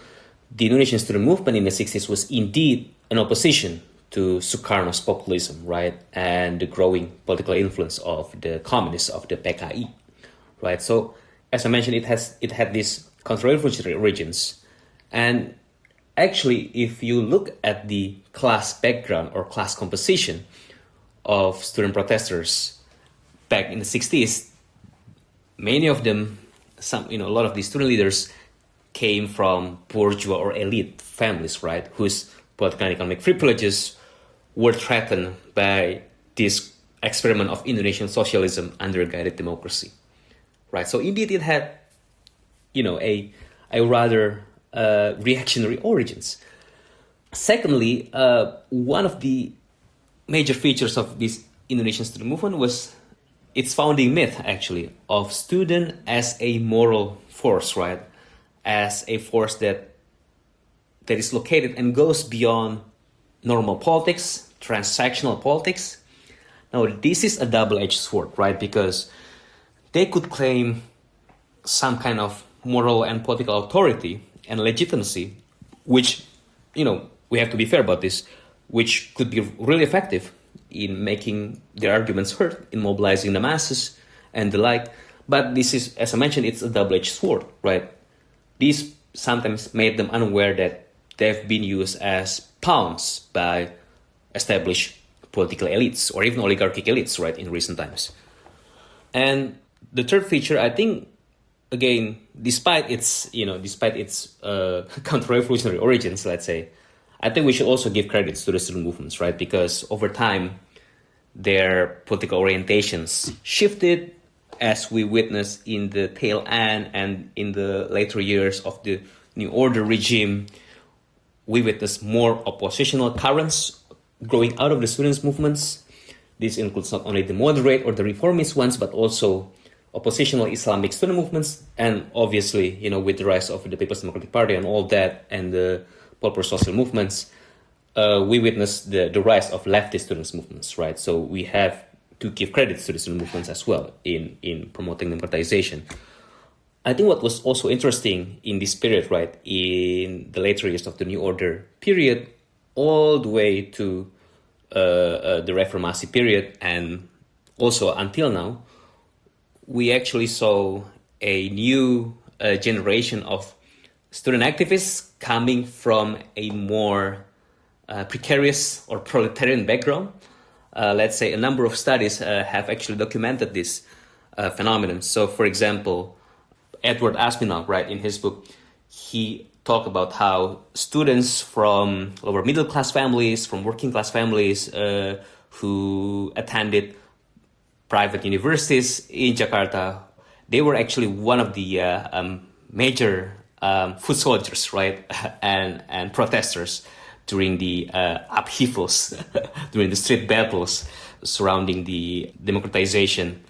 the Indonesian student movement in the 60s was indeed an opposition to Sukarno's populism, right, and the growing political influence of the communists, of the PKI, right? So, as I mentioned, it had these counter-revolutionary origins. And actually, if you look at the class background or class composition of student protesters back in the 60s, many of them, a lot of these student leaders came from bourgeois or elite families, right, whose political and economic privileges were threatened by this experiment of Indonesian socialism under guided democracy, right? So indeed, it had, a rather reactionary origins. Secondly, one of the major features of this Indonesian student movement was its founding myth, actually, of student as a moral force, right? As a force that is located and goes beyond normal politics, transactional politics. Now, this is a double-edged sword, right? Because they could claim some kind of moral and political authority and legitimacy which, we have to be fair about this, which could be really effective in making their arguments heard, in mobilizing the masses and the like. But this is, as I mentioned, it's a double-edged sword, right? These sometimes made them unaware that they've been used as pawns by established political elites or even oligarchic elites, right, in recent times. And the third feature, I think, again, despite its counter-revolutionary origins, let's say, I think we should also give credits to the student movements, right? Because over time, their political orientations shifted, as we witnessed in the tail end and in the later years of the New Order regime. We witnessed more oppositional currents growing out of the students' movements. This includes not only the moderate or the reformist ones, but also oppositional Islamic student movements. And obviously, with the rise of the People's Democratic Party and all that, and the popular social movements, we witnessed the rise of leftist students' movements, right? So we have to give credits to the student movements as well in promoting democratization. I think what was also interesting in this period, right, in the later years of the New Order period, all the way to the Reformasi period, and also until now, we actually saw a new generation of student activists coming from a more precarious or proletarian background. Let's say a number of studies have actually documented this phenomenon. So, for example, Edward Aspinall, right, in his book, he talked about how students from lower middle class families, from working class families who attended private universities in Jakarta, they were actually one of the major foot soldiers, right, and protesters during the upheavals, during the street battles surrounding the democratization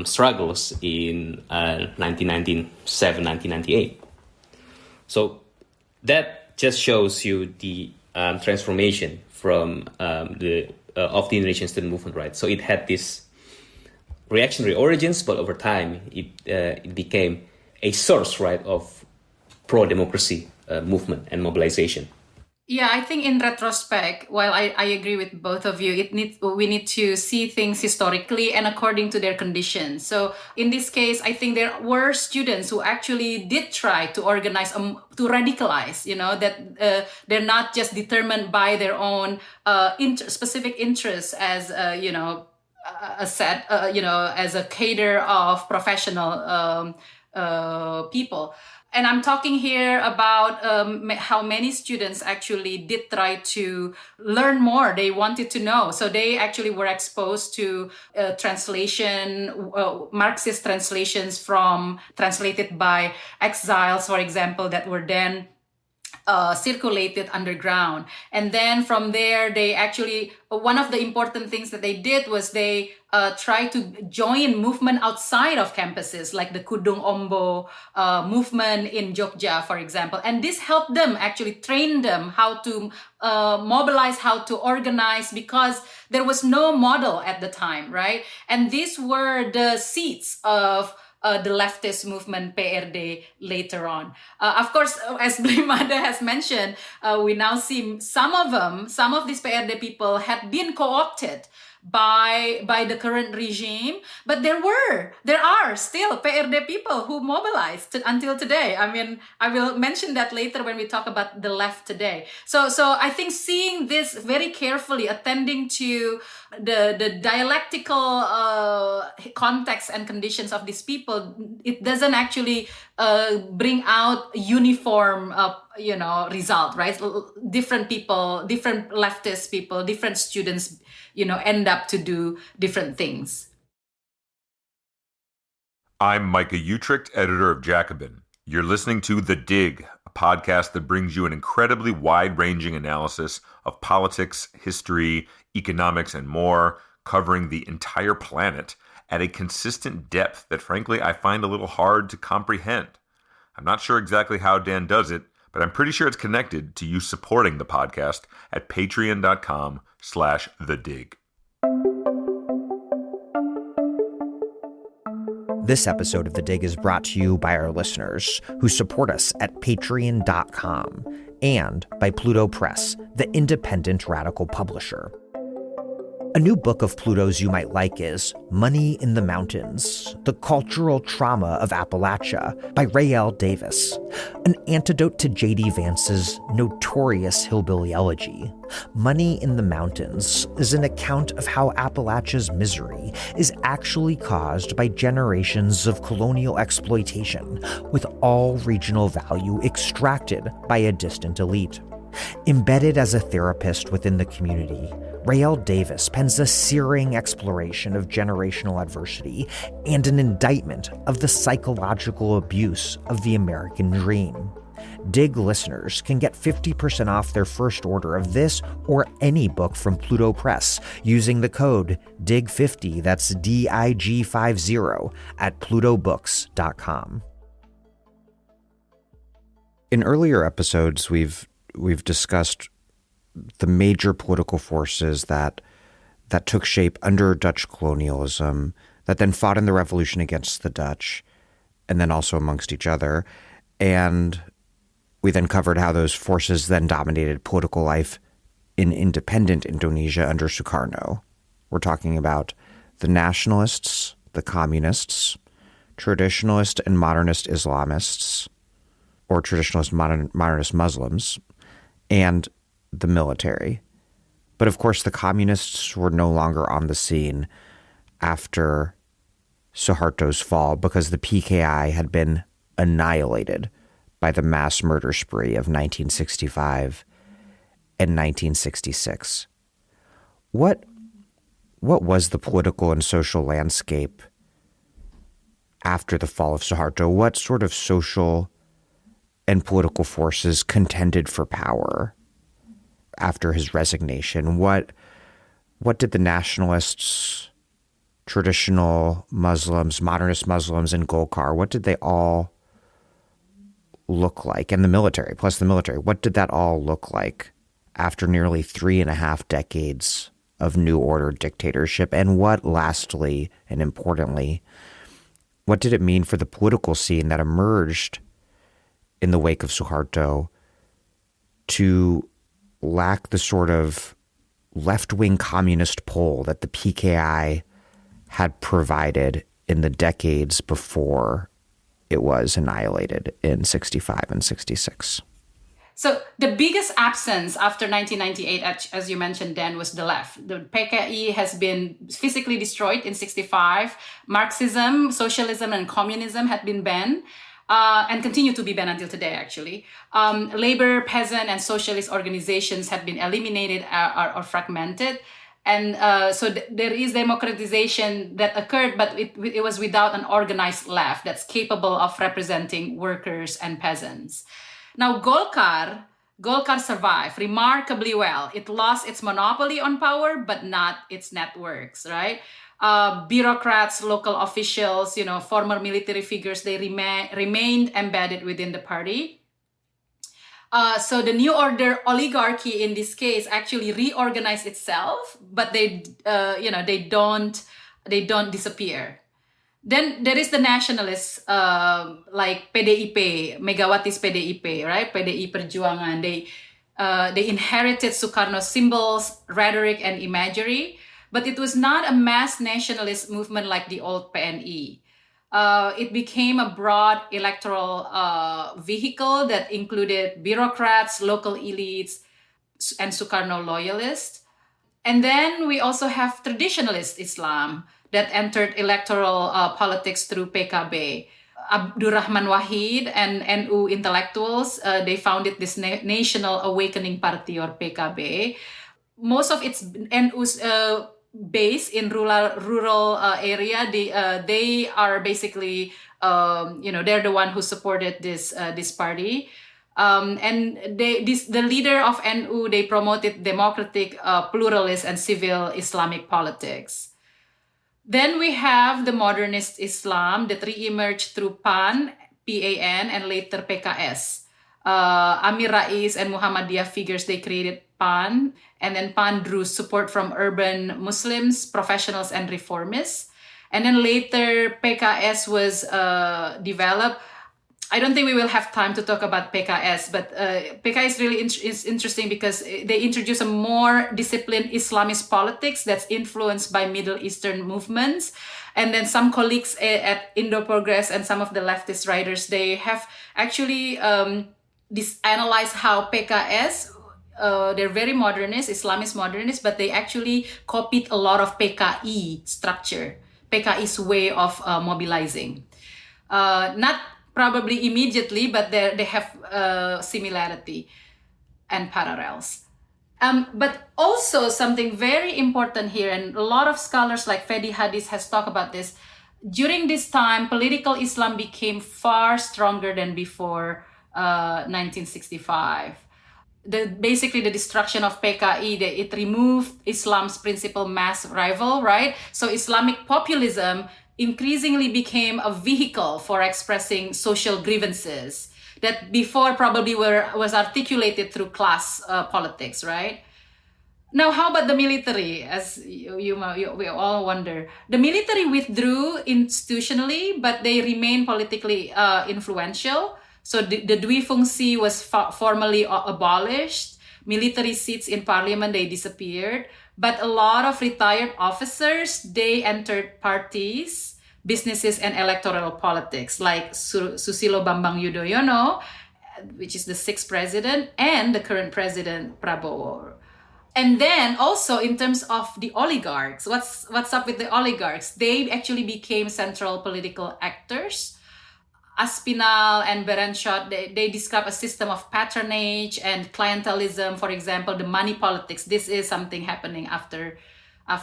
struggles in 1997, 1998. So that just shows you the transformation from of the Indonesian student movement, right? So it had this reactionary origins, but over time it became a source, right, of pro-democracy movement and mobilization. Yeah, I think in retrospect, while I agree with both of you, we need to see things historically and according to their conditions. So in this case, I think there were students who actually did try to organize, to radicalize, that they're not just determined by their own specific interests as, as a cadre of professional people. And I'm talking here about how many students actually did try to learn more. They wanted to know. So they actually were exposed to Marxist translations translated by exiles, for example, that were then circulated underground. And then from there, they actually, one of the important things that they did was they tried to join movement outside of campuses, like the Kudung Ombo movement in Jogja, for example. And this helped them, actually train them how to mobilize, how to organize, because there was no model at the time, right? And these were the seeds of the leftist movement PRD later on. Of course, as Blimada has mentioned, we now see some of these PRD people had been co-opted by the current regime, but there are still PRD people who mobilized until today. I mean, I will mention that later when we talk about the left today. So I think seeing this very carefully, attending to the dialectical context and conditions of these people, it doesn't actually bring out uniform result, right? Different people, different leftist people, different students, end up to do different things. I'm Micah Utricht, editor of Jacobin. You're listening to The Dig, a podcast that brings you an incredibly wide-ranging analysis of politics, history, economics, and more, covering the entire planet at a consistent depth that, frankly, I find a little hard to comprehend. I'm not sure exactly how Dan does it, but I'm pretty sure it's connected to you supporting the podcast at patreon.com/thedig. This episode of The Dig is brought to you by our listeners who support us at patreon.com. and by Pluto Press, the independent radical publisher. A new book of Pluto's you might like is Money in the Mountains, The Cultural Trauma of Appalachia by Rael Davis, an antidote to J.D. Vance's notorious hillbilly elegy. Money in the Mountains is an account of how Appalachia's misery is actually caused by generations of colonial exploitation, with all regional value extracted by a distant elite. Embedded as a therapist within the community, Rael Davis pens a searing exploration of generational adversity and an indictment of the psychological abuse of the American dream. Dig listeners can get 50% off their first order of this or any book from Pluto Press using the code DIG50, that's DIG50, at plutobooks.com. In earlier episodes, we've discussed the major political forces that took shape under Dutch colonialism, that then fought in the revolution against the Dutch, and then also amongst each other. And we then covered how those forces then dominated political life in independent Indonesia under Sukarno. We're talking about the nationalists, the communists, traditionalist and modernist Islamists, or traditionalist modernist Muslims, and the military. But of course, the communists were no longer on the scene after Suharto's fall because the PKI had been annihilated by the mass murder spree of 1965 and 1966. What was the political and social landscape after the fall of Suharto? What sort of social and political forces contended for power after his resignation? What did the nationalists, traditional Muslims, modernist Muslims, and Golkar, what did they all look like? And the military, plus the military, what did that all look like after nearly 3.5 decades of New Order dictatorship? And what, lastly and importantly, what did it mean for the political scene that emerged in the wake of Suharto to lack the sort of left-wing communist pull that the PKI had provided in the decades before it was annihilated in 65 and 66? So the biggest absence after 1998, as you mentioned, Dan, was the left. The PKI has been physically destroyed in 65. Marxism, socialism, and communism had been banned. And continue to be banned until today, actually. Labor, peasant, and socialist organizations have been eliminated or fragmented. And so there is democratization that occurred, but it was without an organized left that's capable of representing workers and peasants. Now, Golkar survived remarkably well. It lost its monopoly on power, but not its networks, right? Bureaucrats, local officials, former military figures, they remained embedded within the party. So the New Order oligarchy in this case actually reorganized itself, but they don't disappear. Then there is the nationalists like PDIP, Megawati's PDIP, right? PDI Perjuangan. They inherited Sukarno's symbols, rhetoric, and imagery. But it was not a mass nationalist movement like the old PNI. It became a broad electoral vehicle that included bureaucrats, local elites, and Sukarno loyalists. And then we also have traditionalist Islam that entered electoral politics through PKB. Abdurrahman Wahid and NU intellectuals, they founded this National Awakening Party, or PKB. Most of its NU's base in rural area, they are basically they're the one who supported this party, and the leader of NU, they promoted democratic, pluralist, and civil Islamic politics. Then we have the modernist Islam that re-emerged through PAN, and later PKS. Amir Rais and Muhammadiyah figures, they created PAN, and then PAN drew support from urban Muslims, professionals, and reformists. And then later PKS was developed. I don't think we will have time to talk about PKS, but PKS really is interesting because they introduce a more disciplined Islamist politics that's influenced by Middle Eastern movements. And then some colleagues at Indo-Progress and some of the leftist writers, they have actually analyzed how PKS, they're very modernist, Islamist modernist, but they actually copied a lot of PKI structure, PKI's way of mobilizing. Not probably immediately, but they have similarity and parallels. But also something very important here, and a lot of scholars like Fedi Hadis has talked about this, during this time, political Islam became far stronger than before 1965. Basically the destruction of PKI, it removed Islam's principal mass rival, right? So Islamic populism increasingly became a vehicle for expressing social grievances that before probably was articulated through class politics, right? Now, how about the military? As we all wonder, the military withdrew institutionally, but they remain politically influential. So the Dwi Fungsi was formally abolished. Military seats in parliament, they disappeared. But a lot of retired officers, they entered parties, businesses, and electoral politics, like Susilo Bambang Yudhoyono, which is the 6th president, and the current president, Prabowo. And then also in terms of the oligarchs, what's up with the oligarchs? They actually became central political actors. Aspinall and Berenschot, they describe a system of patronage and clientelism. For example, the money politics. This is something happening after the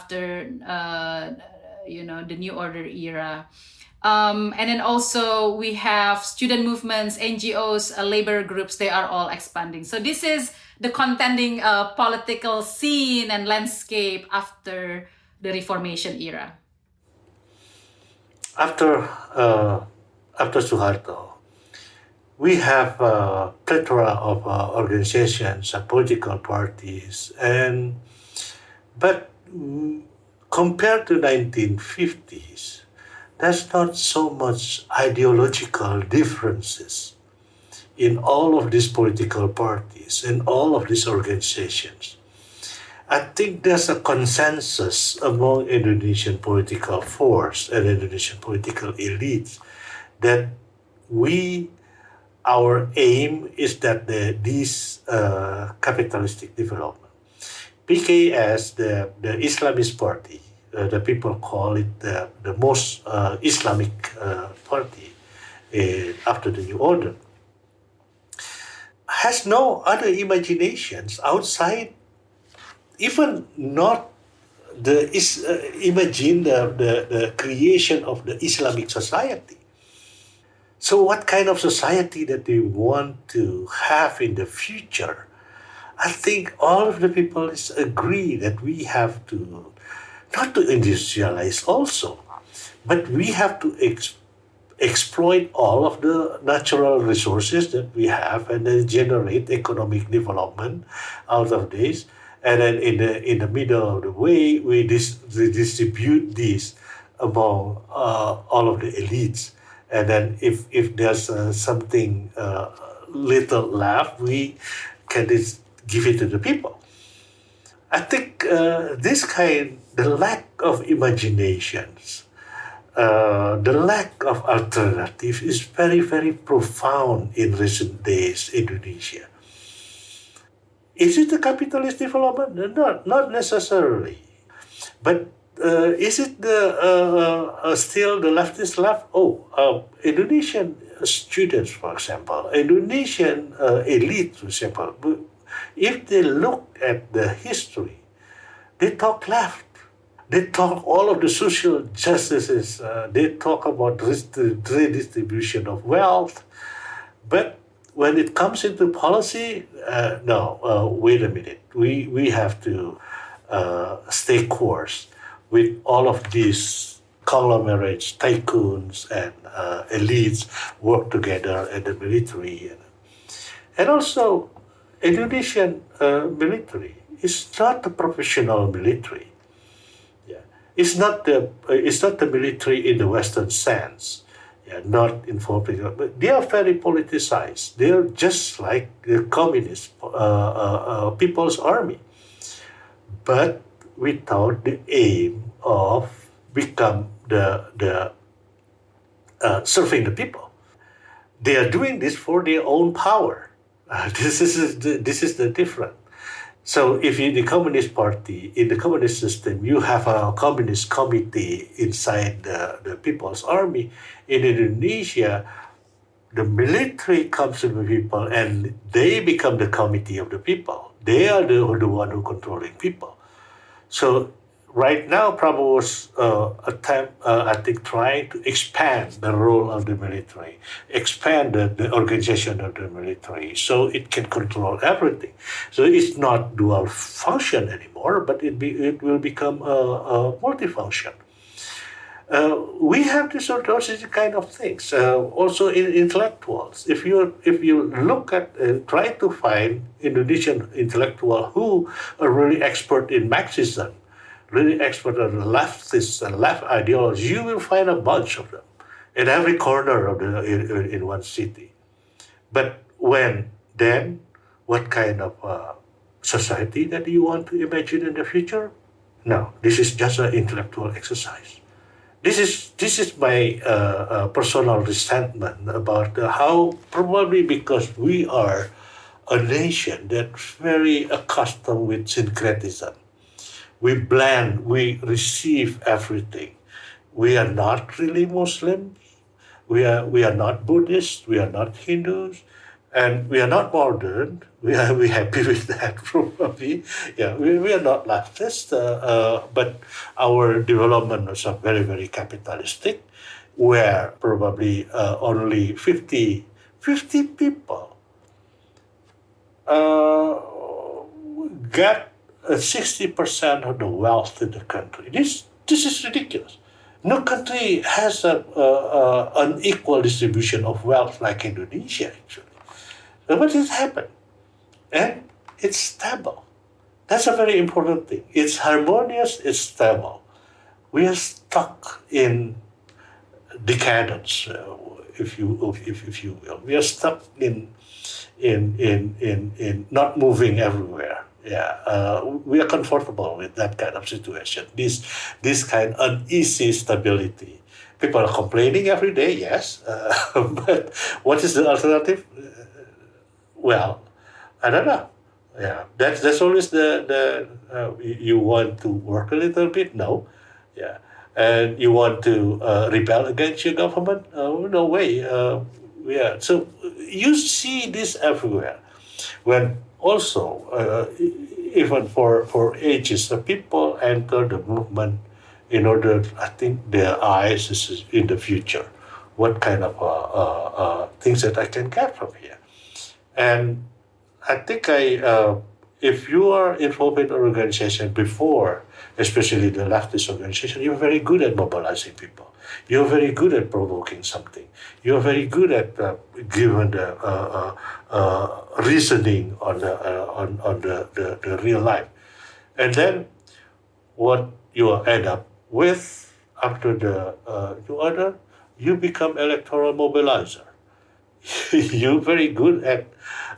New Order era. And then also we have student movements, NGOs, labor groups. They are all expanding. So this is the contending political scene and landscape after the Reformation era. After Suharto, we have a plethora of organizations and political parties, but compared to 1950s, there's not so much ideological differences in all of these political parties and all of these organizations. I think there's a consensus among Indonesian political force and Indonesian political elites that our aim is that this capitalistic development. PKS, the Islamist party, the people call it the most Islamic party after the New Order, has no other imaginations outside, even not imagine the creation of the Islamic society. So what kind of society that they want to have in the future? I think all of the people agree that we have to, not to industrialize also, but we have to exploit all of the natural resources that we have and then generate economic development out of this. And then in the middle of the way, we distribute this among all of the elites. And then if there's something little left, we can give it to the people. I think the lack of imaginations, the lack of alternative is very, very profound in recent days in Indonesia. Is it a capitalist development? Not necessarily. But is it still the leftist left? Indonesian students, for example, Indonesian elite, for example, if they look at the history, they talk left. They talk all of the social justices. They talk about redistribution of wealth. But when it comes into policy, wait a minute. We have to stay course with all of these conglomerates, tycoons, and elites work together in the military. And also, Indonesian military is not a professional military. Yeah. It's not the military in the Western sense. Yeah, not involved in it, but they are very politicized. They are just like the communist People's Army, but without the aim of become the serving the people. They are doing this for their own power. This is the difference. So if you the Communist Party, in the communist system, you have a communist committee inside the People's Army. In Indonesia, the military comes to the people and they become the committee of the people. They are the one who controlling people. So right now, Prabowo's attempt, I think, trying to expand the role of the military, expand the organization of the military, so it can control everything. So it's not dual function anymore, but it will become a multifunction. We have those kind of things. Also in intellectuals, if you look at try to find Indonesian intellectual who are really expert in Marxism, really expert on leftists and left ideology, you will find a bunch of them in every corner of in one city. But what kind of society that you want to imagine in the future? No, this is just an intellectual exercise. This is my personal resentment about how, probably because we are a nation that's very accustomed with syncretism. We blend, we receive everything. We are not really Muslims. We are not Buddhists. We are not Hindus. And we are not modern. We happy with that, probably. Yeah, we are not leftist, but our development is very, very capitalistic, where probably only 50 people get 60% of the wealth in the country. This is ridiculous. No country has an equal distribution of wealth like Indonesia, actually. So what has happened? And it's stable. That's a very important thing. It's harmonious, it's stable. We are stuck in decadence, if you will. We are stuck in not moving everywhere. Yeah, we are comfortable with that kind of situation. This kind of uneasy stability. People are complaining every day, yes, but what is the alternative? Well, I don't know. Yeah, that's always the you want to work a little bit? No, yeah, and you want to rebel against your government? No way. Yeah, so you see this everywhere. When also, even for ages, the people enter the movement in order, I think, their eyes is in the future. What kind of things that I can get from here? And I think if you are involved in an organization before, especially the leftist organization, you're very good at mobilizing people. You're very good at provoking something. You're very good at giving the reasoning on the real life. And then what you end up with after you become electoral mobilizer. You're very good at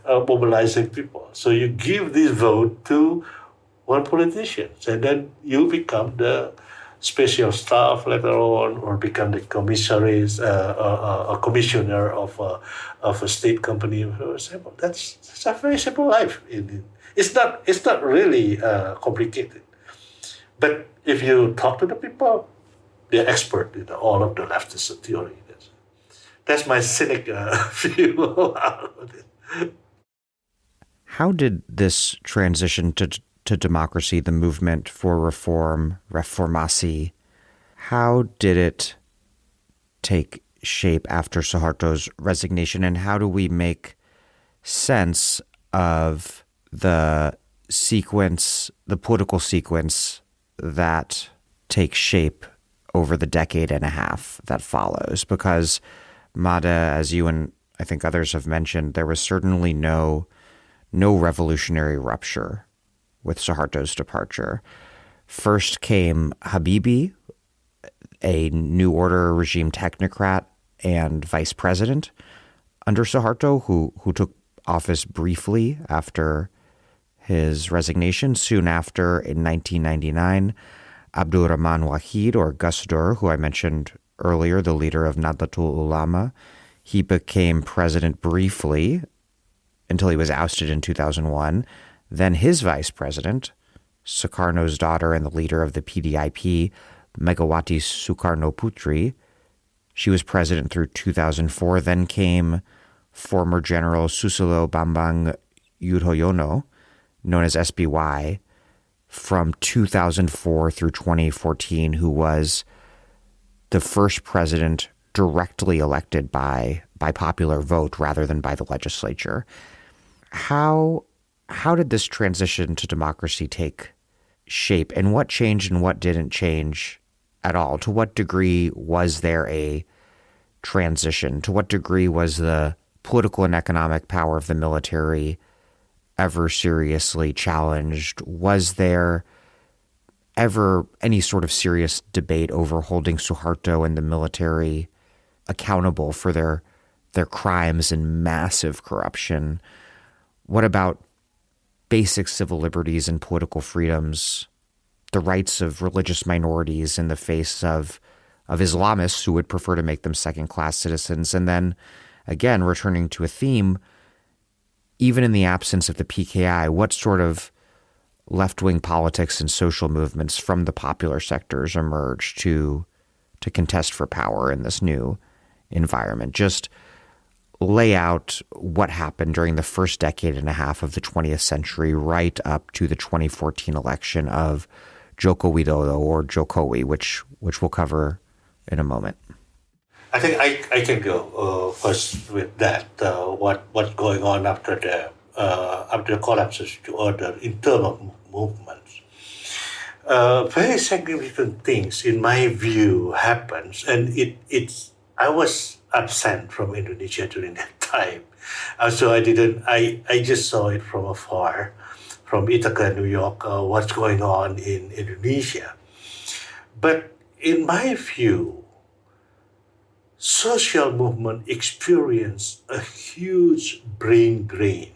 mobilizing people. So you give this vote to one politician, and then you become the special staff later on, or become the commissaries, a commissioner of a state company. For example, that's a very simple life. It's not really complicated. But if you talk to the people, they're expert in all of the leftist theory. That's my cynic view about it. How did this transition to democracy, the movement for reform, reformasi, how did it take shape after Suharto's resignation, and how do we make sense of the sequence, the political sequence that takes shape over the decade and a half that follows? Because Mada, as you and I think others have mentioned, there was certainly no revolutionary rupture with Suharto's departure. First came Habibie, a New Order regime technocrat, and vice president under Suharto, who took office briefly after his resignation. Soon after, in 1999, Abdul Rahman Wahid, or Gus Dur, who I mentioned earlier, the leader of Nahdlatul Ulama, he became president briefly until he was ousted in 2001. Then his vice president, Sukarno's daughter and the leader of the PDIP, Megawati Sukarnoputri, she was president through 2004. Then came former General Susilo Bambang Yudhoyono, known as SBY, from 2004 through 2014, who was the first president directly elected by popular vote rather than by the legislature. How did this transition to democracy take shape, and what changed and what didn't change at all? To what degree was there a transition? To what degree was the political and economic power of the military ever seriously challenged? Was there ever any sort of serious debate over holding Suharto and the military accountable for their crimes and massive corruption? What about basic civil liberties and political freedoms, the rights of religious minorities in the face of Islamists who would prefer to make them second-class citizens? And then, again, returning to a theme, even in the absence of the PKI, what sort of left-wing politics and social movements from the popular sectors emerged to contest for power in this new environment? Just lay out what happened during the first decade and a half of the 20th century, right up to the 2014 election of Joko Widodo, or Jokowi, which we'll cover in a moment. I think I can go first with that. What's going on after the collapse of the order in terms of movements. Very significant things, in my view, happens, and I was absent from Indonesia during that time, so I just saw it from afar, from Ithaca, New York, what's going on in Indonesia. But in my view, social movement experienced a huge brain drain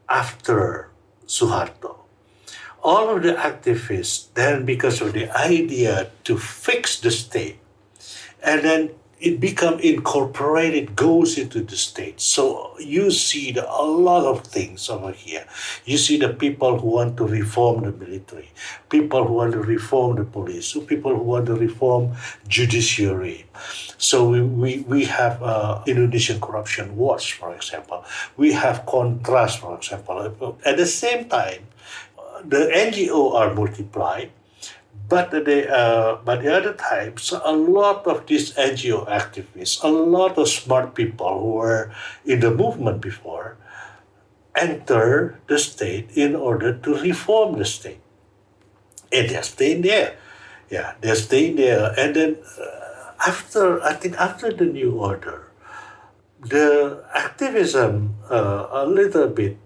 after Suharto. All of the activists then, because of the idea to fix the state, and then it become incorporated, goes into the state. So you see a lot of things over here. You see the people who want to reform the military, people who want to reform the police, people who want to reform judiciary. So we have Indonesian Corruption Watch, for example. We have Contrast, for example. At the same time, the NGO are multiplied. But the other times, a lot of these NGO activists, a lot of smart people who were in the movement before, enter the state in order to reform the state. And they're staying there. Yeah, they're staying there. And then after the new order, the activism a little bit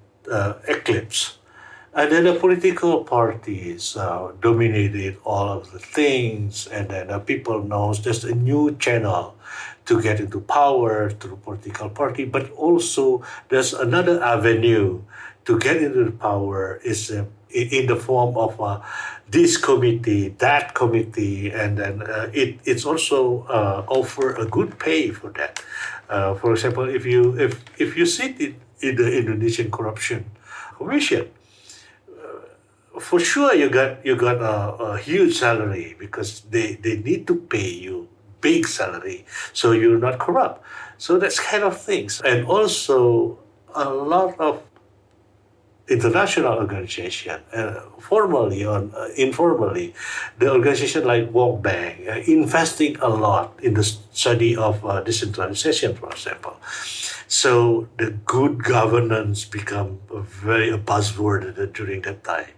eclipsed. And then the political parties dominated all of the things, and then people know there's a new channel to get into power through political party, but also there's another avenue to get into the power is in the form of this committee, that committee, and then it's also offer a good pay for that. For example, if you sit in the Indonesian Corruption Commission, for sure you got a huge salary because they need to pay you big salary so you're not corrupt. So that's kind of things. And also a lot of international organization, formally or informally, the organization like World Bank, investing a lot in the study of decentralization, for example. So the good governance become a buzzword during that time.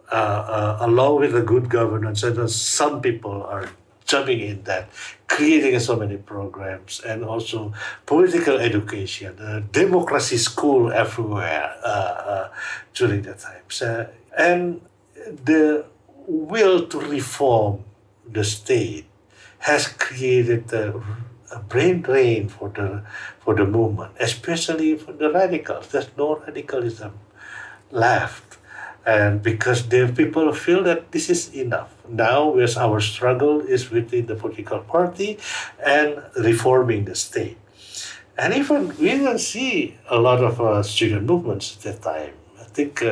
Along with the good governance, and some people are jumping in that, creating so many programs, and also political education, democracy school everywhere during that time. So, and the will to reform the state has created a brain drain for the movement, especially for the radicals. There's no radicalism left, and because the people feel that this is enough. Now, as our struggle is within the political party and reforming the state. And even we didn't see a lot of student movements at that time. I think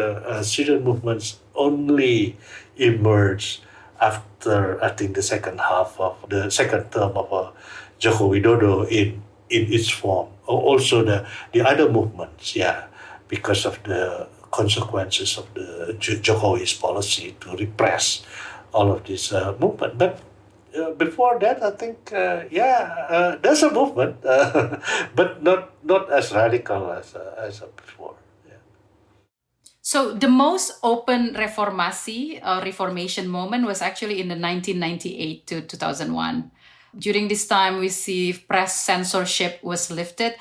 student movements only emerged after, I think, the second half of the second term of Joko Widodo in its form. Also the other movements, yeah, because of the consequences of the Jokowi's policy to repress all of this movement. But before that, I think, there's a movement, but not as radical as before. Yeah. So the most open reformasi or reformation moment was actually in the 1998 to 2001. During this time, we see press censorship was lifted.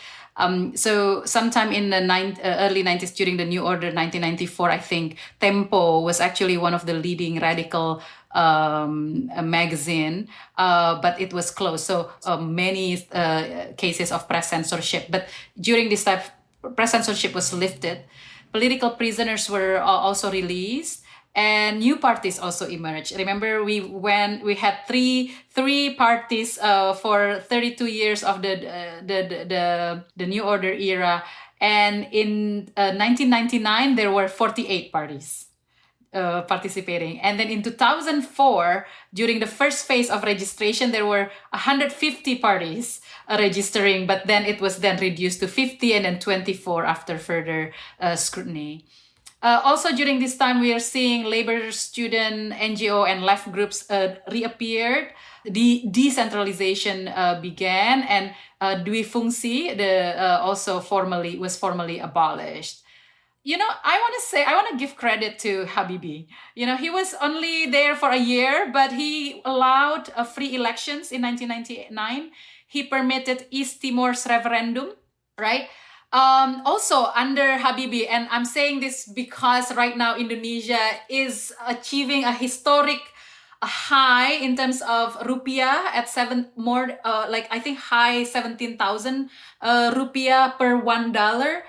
So sometime in the early 90s, during the New Order 1994, I think Tempo was actually one of the leading radical magazine, but it was closed. So many cases of press censorship. But during this time, press censorship was lifted. Political prisoners were also released. And new parties also emerged. Remember, we had three parties for 32 years of the New Order era, and in 1999 there were 48 parties participating, and then in 2004, during the first phase of registration, there were 150 parties registering, but then it was then reduced to 50 and then 24 after further scrutiny. Also, during this time, we are seeing labor, student, NGO, and left groups reappeared. The decentralization began, and Dwi Fungsi was formally abolished. I want to give credit to Habibie. He was only there for a year, but he allowed free elections in 1999. He permitted East Timor's referendum, right? Also under Habibie, and I'm saying this because right now Indonesia is achieving a historic high in terms of rupiah at I think high 17,000 rupiah per $1.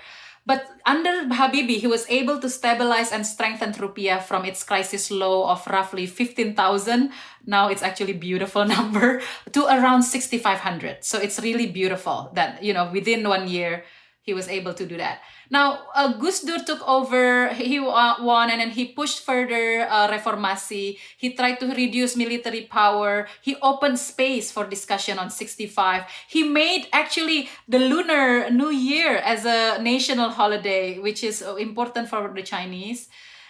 But under Habibie, he was able to stabilize and strengthen rupiah from its crisis low of roughly 15,000. Now it's actually a beautiful number to around 6,500. So it's really beautiful that, within 1 year, he was able to do that. Now, Gus Dur took over, he won, and then he pushed further reformasi. He tried to reduce military power. He opened space for discussion on 65. He made actually the Lunar New Year as a national holiday, which is important for the Chinese.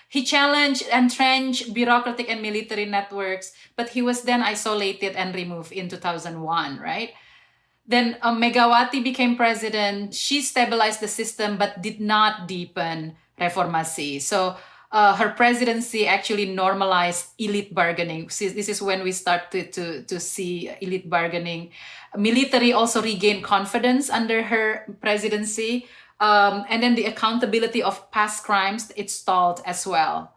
He challenged entrenched bureaucratic and military networks, but he was then isolated and removed in 2001, right? Then Megawati became president. She stabilized the system but did not deepen reformasi. So her presidency actually normalized elite bargaining. This is when we start to see elite bargaining. Military also regained confidence under her presidency. And then the accountability of past crimes, it stalled as well.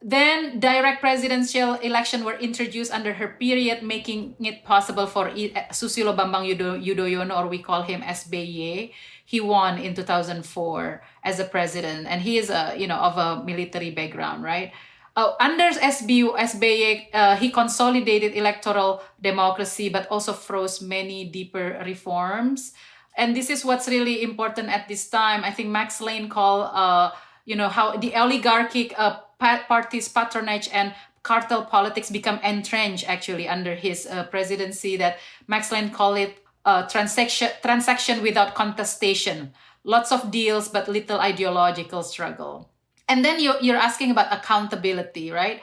Then direct presidential election were introduced under her period, making it possible for Susilo Bambang Yudhoyono, or we call him SBY. He won in 2004 as a president, and he is of a military background, right? Under SBY, he consolidated electoral democracy, but also froze many deeper reforms. And this is what's really important at this time. I think Max Lane called, how the oligarchic parties' patronage and cartel politics become entrenched actually under his presidency, that Max Lane called it transaction without contestation. Lots of deals, but little ideological struggle. And then you're asking about accountability, right?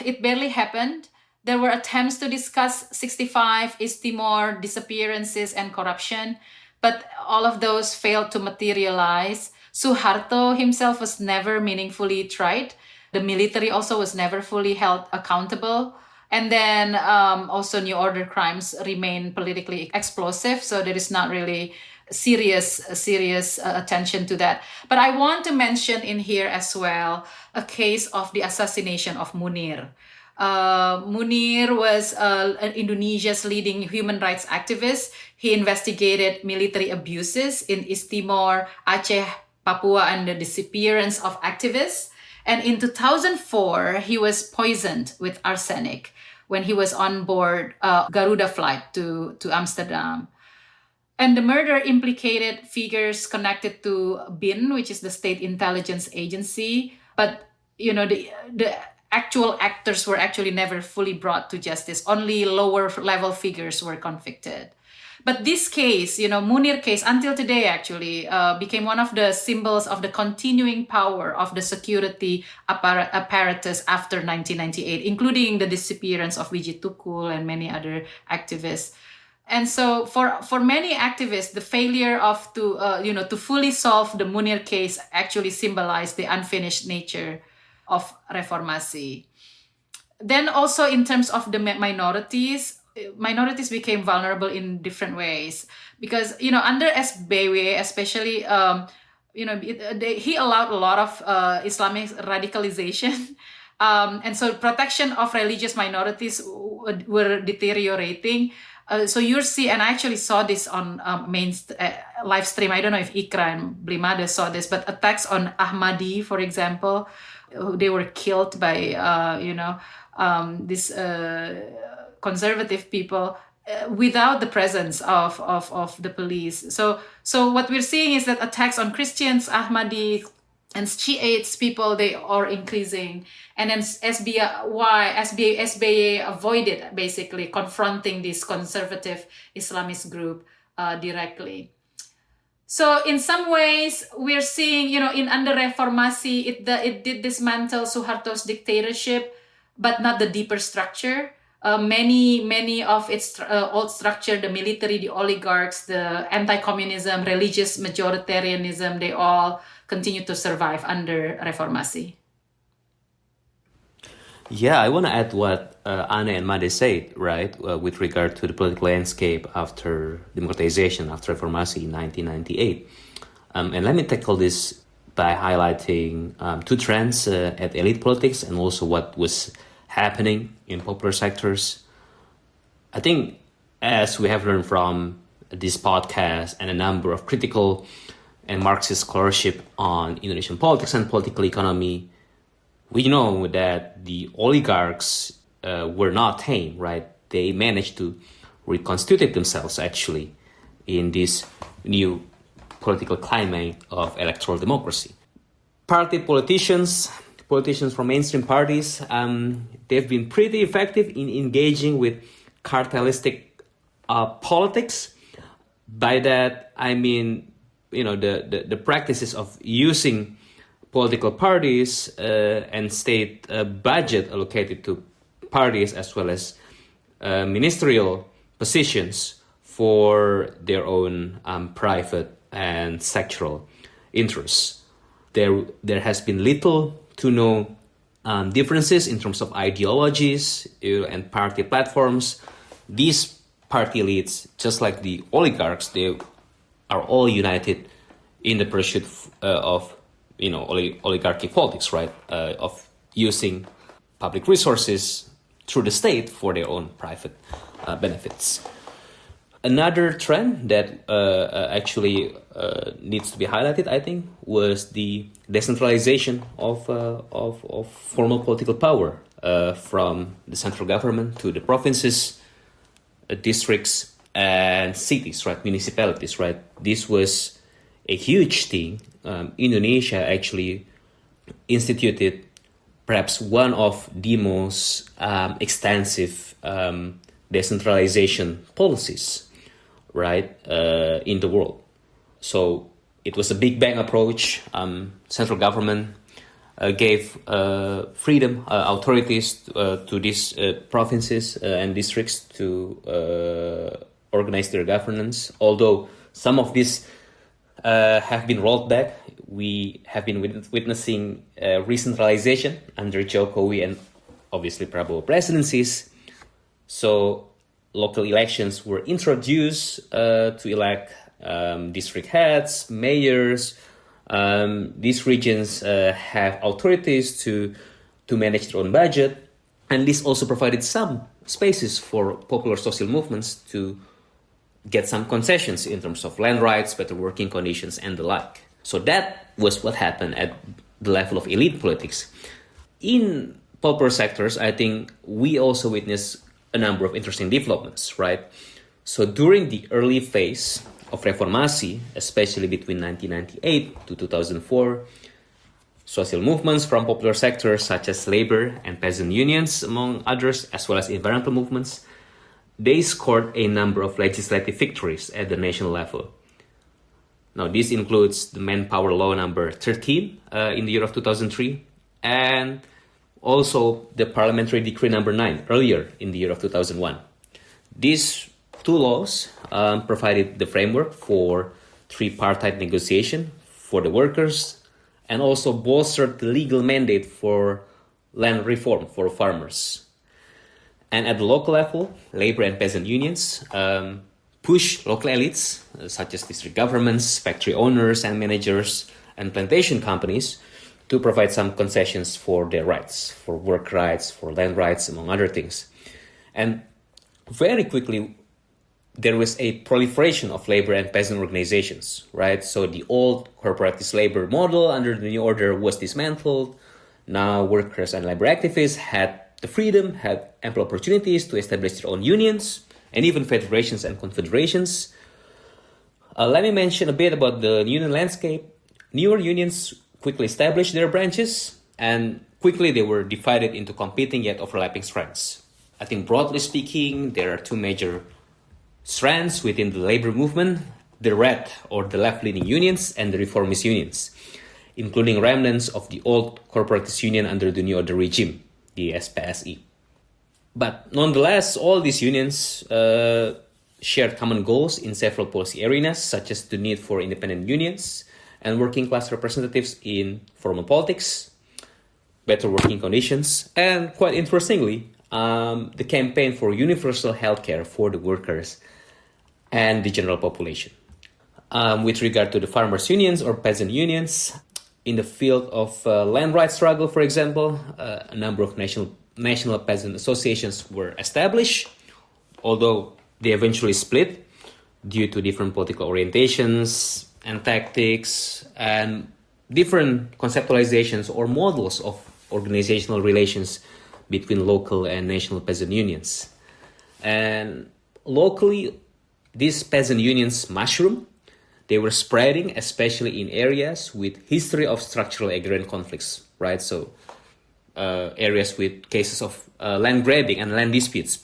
It barely happened. There were attempts to discuss 65, East Timor, disappearances, and corruption, but all of those failed to materialize. Suharto himself was never meaningfully tried. The military also was never fully held accountable. And then also New Order crimes remain politically explosive. So there is not really serious attention to that. But I want to mention in here as well a case of the assassination of Munir. Munir was Indonesia's leading human rights activist. He investigated military abuses in East Timor, Aceh, Papua, and the disappearance of activists. And in 2004, he was poisoned with arsenic when he was on board a Garuda flight to Amsterdam. And the murder implicated figures connected to BIN, which is the state intelligence agency. But, the actual actors were actually never fully brought to justice. Only lower level figures were convicted. But this case, Munir case, until today actually, became one of the symbols of the continuing power of the security apparatus after 1998, including the disappearance of Wiji Tukul and many other activists. And so for many activists, the failure to fully solve the Munir case actually symbolized the unfinished nature of reformasi. Then also in terms of the minorities became vulnerable in different ways because, under SBW, especially, he allowed a lot of Islamic radicalization. And so protection of religious minorities were deteriorating. So you see, and I actually saw this on main live stream. I don't know if Ikra and Blimade saw this, but attacks on Ahmadi, for example, they were killed by these conservative people without the presence of the police. So what we're seeing is that attacks on Christians, Ahmadi, and Shiites people, they are increasing. And then SBA avoided basically confronting this conservative Islamist group directly. So in some ways, we're seeing, in under Reformasi, it did dismantle Suharto's dictatorship, but not the deeper structure. Many of its old structure, the military, the oligarchs, the anti-communism, religious majoritarianism, they all continue to survive under Reformasi. Yeah, I want to add what Anne and Made said, right, with regard to the political landscape after democratization, after Reformasi in 1998. And let me tackle this by highlighting two trends at elite politics and also what was happening in popular sectors. I think, as we have learned from this podcast and a number of critical and Marxist scholarship on Indonesian politics and political economy, we know that the oligarchs were not tame, right? They managed to reconstitute themselves actually in this new political climate of electoral democracy. Party politicians from mainstream parties, they've been pretty effective in engaging with cartelistic politics. By that, I mean, the practices of using political parties and state budget allocated to parties as well as ministerial positions for their own private and sectoral interests. There has been little to no differences in terms of ideologies and party platforms. These party elites, just like the oligarchs, they are all united in the pursuit of oligarchy politics, right? Of using public resources through the state for their own private benefits. Another trend that actually needs to be highlighted, I think, was the decentralization of formal political power from the central government to the provinces, districts, and cities, right? Municipalities, right? This was a huge thing. Indonesia actually instituted perhaps one of the most extensive decentralization policies, right, in the world. So it was a big bang approach. Central government gave freedom, authorities to these provinces and districts to organize their governance. Although some of these have been rolled back, we have been witnessing recentralization under Jokowi and obviously Prabowo presidencies. So local elections were introduced to elect district heads, mayors. These regions have authorities to manage their own budget. And this also provided some spaces for popular social movements to get some concessions in terms of land rights, better working conditions, and the like. So that was what happened at the level of elite politics. In popular sectors, I think we also witnessed a number of interesting developments, right? So during the early phase of Reformasi, especially between 1998 to 2004, social movements from popular sectors such as labor and peasant unions, among others, as well as environmental movements, they scored a number of legislative victories at the national level. Now, this includes the Manpower Law number 13 in the year of 2003, and also the Parliamentary Decree number 9 earlier in the year of 2001. These two laws provided the framework for tripartite negotiation for the workers and also bolstered the legal mandate for land reform for farmers. And at the local level, labor and peasant unions push local elites, such as district governments, factory owners and managers, and plantation companies, to provide some concessions for their rights, for work rights, for land rights, among other things. And very quickly, there was a proliferation of labor and peasant organizations, right? So the old corporatist labor model under the new order was dismantled. Now workers and labor activists had the freedom, had ample opportunities to establish their own unions and even federations and confederations. Let me mention a bit about the union landscape. Newer unions quickly established their branches, and quickly they were divided into competing yet overlapping strands. I think broadly speaking, there are two major strands within the labor movement: the red or the left-leaning unions and the reformist unions, including remnants of the old corporatist union under the new order regime, the SPSI. But nonetheless, all these unions shared common goals in several policy arenas, such as the need for independent unions and working class representatives in formal politics, better working conditions, and quite interestingly, the campaign for universal healthcare for the workers and the general population. With regard to the farmers' unions or peasant unions, in the field of land rights struggle, for example, a number of national peasant associations were established, although they eventually split due to different political orientations and tactics and different conceptualizations or models of organizational relations between local and national peasant unions. And locally, these peasant unions mushroomed. They were spreading, especially in areas with history of structural agrarian conflicts, right? So areas with cases of land grabbing and land disputes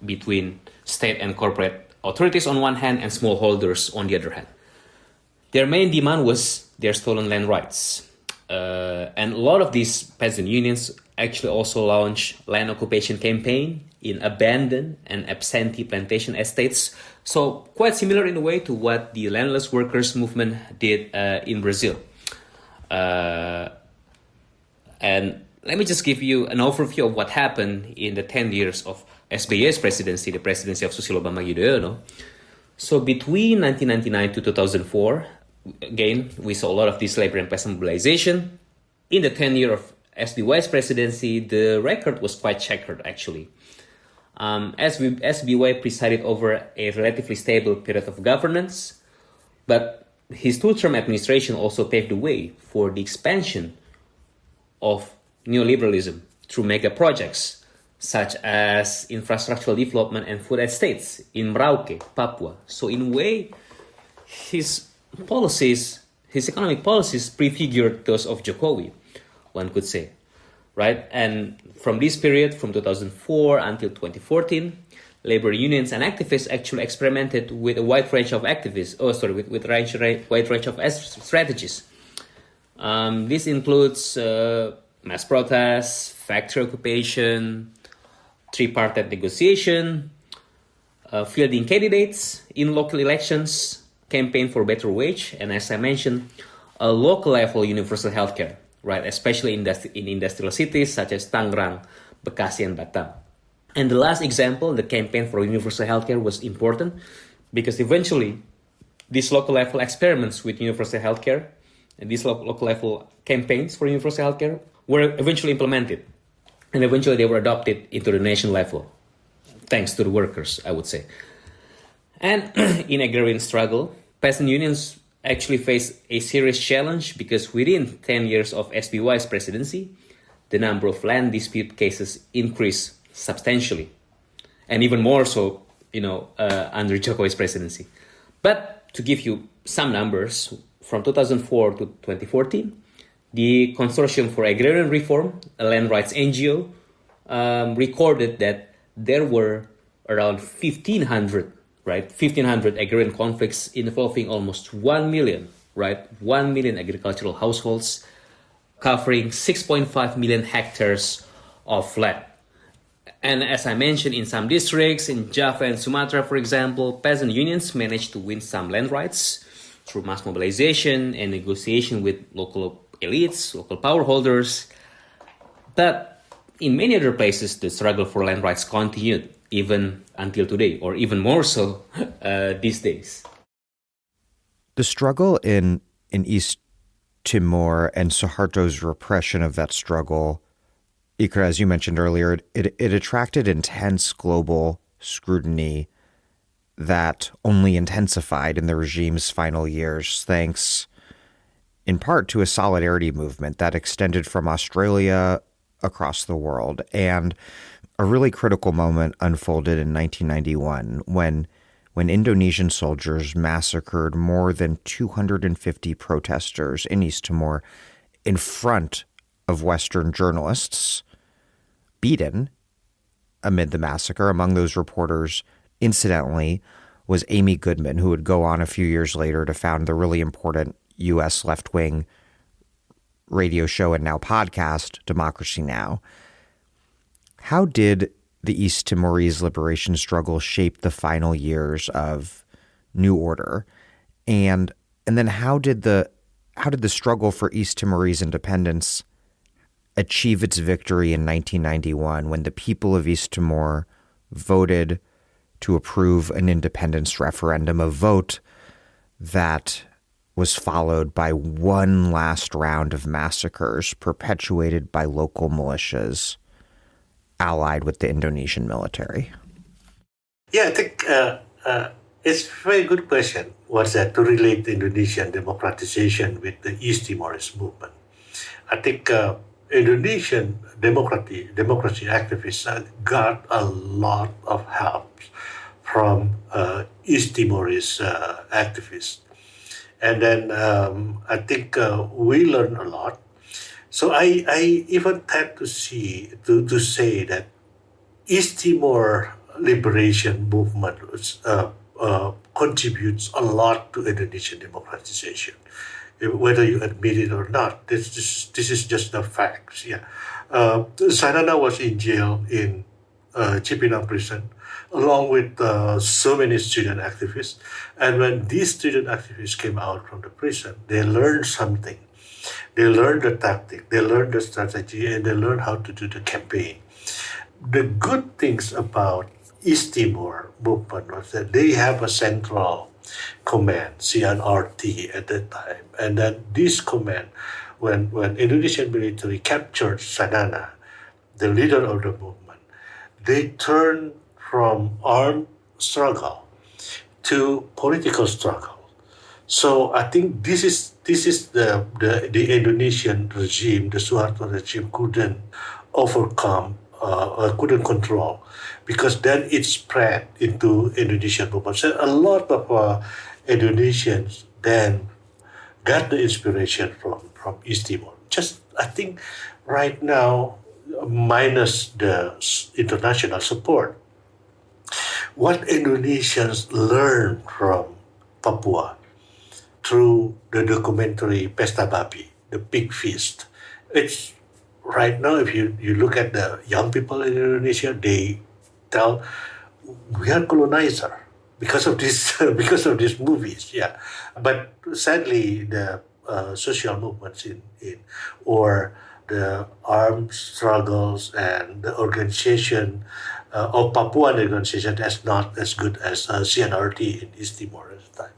between state and corporate authorities on one hand and smallholders on the other hand. Their main demand was their stolen land rights. And a lot of these peasant unions actually also launched land occupation campaign in abandoned and absentee plantation estates. So quite similar in a way to what the landless workers movement did in Brazil. And let me just give you an overview of what happened in the 10 years of SBY's presidency, the presidency of Susilo Bambang Yudhoyono. So between 1999 to 2004, again, we saw a lot of this labor and peasant mobilization. In the 10 year of SBY's presidency, the record was quite checkered, actually. SBY presided over a relatively stable period of governance, but his two-term administration also paved the way for the expansion of neoliberalism through mega projects, such as infrastructural development and food estates in Merauke, Papua. So in a way, his economic policies prefigured those of Jokowi, one could say, right? And from this period, from 2004 until 2014, labor unions and activists actually experimented with a wide range of wide range of strategies. This includes mass protests, factory occupation, tripartite negotiation, fielding candidates in local elections, campaign for better wage, and as I mentioned, a local level universal healthcare, right? Especially in industrial cities such as Tangerang, Bekasi, and Batam. And the last example, the campaign for universal healthcare, was important because eventually these local level experiments with universal healthcare and these local level campaigns for universal healthcare were eventually implemented, And eventually they were adopted into the nation level, thanks to the workers, I would say. And in agrarian struggle, peasant unions actually faced a serious challenge because within 10 years of SBY's presidency, the number of land dispute cases increased substantially. And even more so, under Jokowi's presidency. But to give you some numbers, from 2004 to 2014, the Consortium for Agrarian Reform, a land rights NGO, recorded that there were around 1,500 agrarian conflicts involving almost 1 million, 1 million agricultural households, covering 6.5 million hectares of land. And as I mentioned, in some districts, in Java and Sumatra, for example, peasant unions managed to win some land rights through mass mobilization and negotiation with local elites, local power holders. But in many other places, the struggle for land rights continued, even until today, or even more so these days. The struggle in East Timor and Suharto's repression of that struggle, Ikra, as you mentioned earlier, it attracted intense global scrutiny that only intensified in the regime's final years, thanks in part to a solidarity movement that extended from Australia across the world. And a really critical moment unfolded in 1991 when Indonesian soldiers massacred more than 250 protesters in East Timor in front of Western journalists. Beaten amid the massacre, among those reporters, incidentally, was Amy Goodman, who would go on a few years later to found the really important U.S. left-wing radio show and now podcast, Democracy Now! How did the East Timorese liberation struggle shape the final years of New Order? And then how did the struggle for East Timorese independence achieve its victory in 1991 when the people of East Timor voted to approve an independence referendum, a vote that was followed by one last round of massacres perpetuated by local militias allied with the Indonesian military? Yeah, I think it's a very good question. What's that to relate Indonesian democratization with the East Timorese movement? I think Indonesian democracy activists got a lot of help from East Timorese activists. And then I think we learned a lot. So I even tend to say that East Timor liberation movement contributes a lot to Indonesian democratization, whether you admit it or not. This is just the facts. Yeah, Sanana was in jail in Cipinang prison, along with so many student activists. And when these student activists came out from the prison, they learned something. They learned the tactic, they learned the strategy, and they learned how to do the campaign. The good things about East Timor movement was that they have a central command, CNRT at that time. And then this command, when Indonesian military captured Sanana, the leader of the movement, they turned from armed struggle to political struggle. So I think this is the Indonesian regime, the Suharto regime couldn't overcome couldn't control, because then it spread into Indonesian movement. So a lot of Indonesians then got the inspiration from East Timor. Just I think right now, minus the international support, what Indonesians learn from Papua through the documentary Pesta Babi, the Pig Feast. It's right now, if you look at the young people in Indonesia, they tell we are colonizer because of this because of these movies. Yeah, but sadly, the social movements in or the armed struggles and the organization of Papuan organization is not as good as CNRT in East Timor at the time.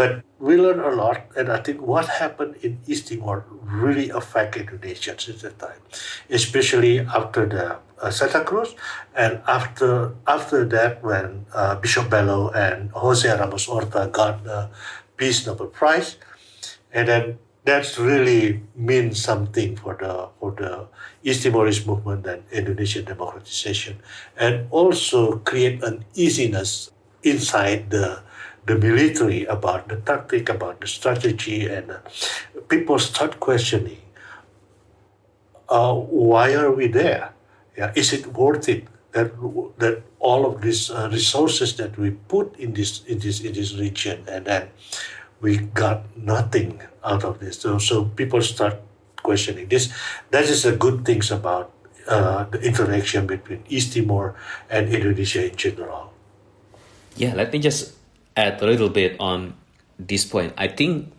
But we learned a lot, and I think what happened in East Timor really affected Indonesians at that time, especially after the Santa Cruz, and after that when Bishop Bello and Jose Ramos Horta got the Peace Nobel Prize, and then that's really means something for the East Timorese movement and Indonesian democratization, and also create an easiness inside the military about the tactic, about the strategy, and people start questioning, why are we there? Yeah, is it worth it that all of these resources that we put in this region, and then we got nothing out of this? So people start questioning this. That is the good things about the interaction between East Timor and Indonesia in general. Yeah, let me just add a little bit on this point. I think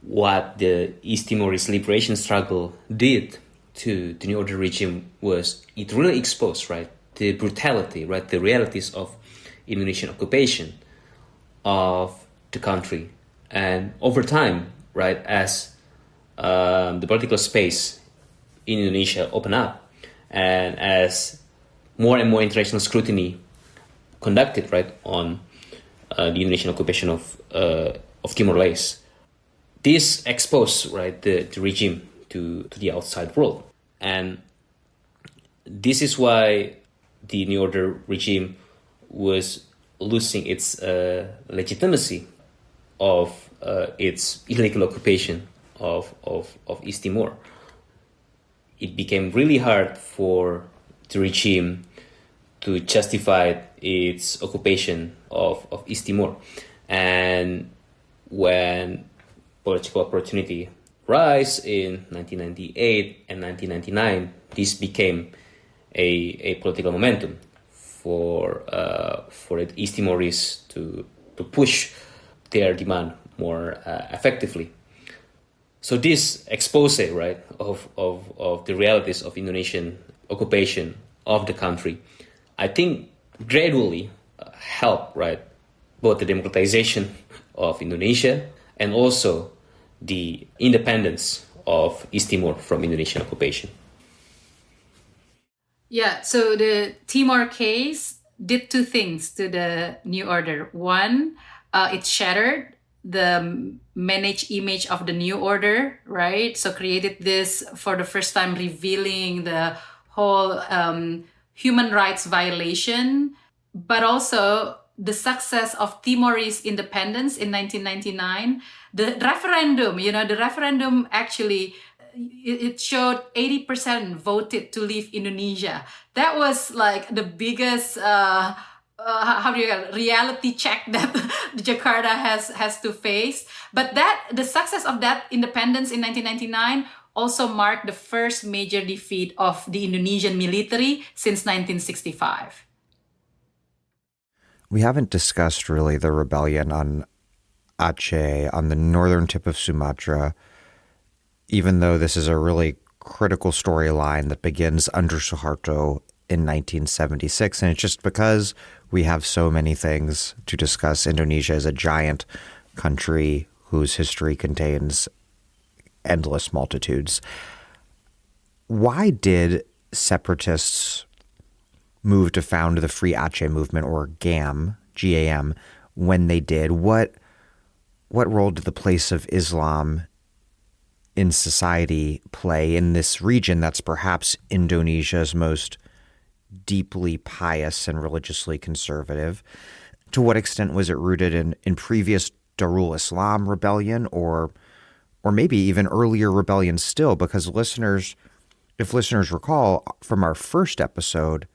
what the East Timorese liberation struggle did to the New Order regime was it really exposed, right, the brutality, right, the realities of Indonesian occupation of the country. And over time, right, as the political space in Indonesia opened up, and as more and more international scrutiny conducted, right, on the Indonesian occupation of Timor-Leste, this exposed, right, the regime to the outside world. And this is why the New Order regime was losing its legitimacy of its illegal occupation of East Timor. It became really hard for the regime to justify its occupation of East Timor. And when political opportunity rise in 1998 and 1999, this became a political momentum for the East Timorese to push their demand more effectively. So this expose, right, of the realities of Indonesian occupation of the country, I think gradually helped, right, both the democratization of Indonesia and also the independence of East Timor from Indonesian occupation. Yeah, so the Timor case did two things to the New Order. One, it shattered the managed image of the New Order, right? So created this for the first time, revealing the whole human rights violation, but also the success of Timorese independence in 1999. The referendum actually, it showed 80% voted to leave Indonesia. That was like the biggest reality check that Jakarta has to face. But the success of that independence in 1999 also marked the first major defeat of the Indonesian military since 1965. We haven't discussed really the rebellion on Aceh, on the northern tip of Sumatra, even though this is a really critical storyline that begins under Suharto in 1976. And it's just because we have so many things to discuss. Indonesia is a giant country whose history contains endless multitudes. Why did separatists move to found the Free Aceh movement, or GAM, G-A-M, when they did? What role did the place of Islam in society play in this region that's perhaps Indonesia's most deeply pious and religiously conservative? To what extent was it rooted in previous Darul Islam rebellion, or maybe even earlier rebellions still? Because if listeners recall from our first episode,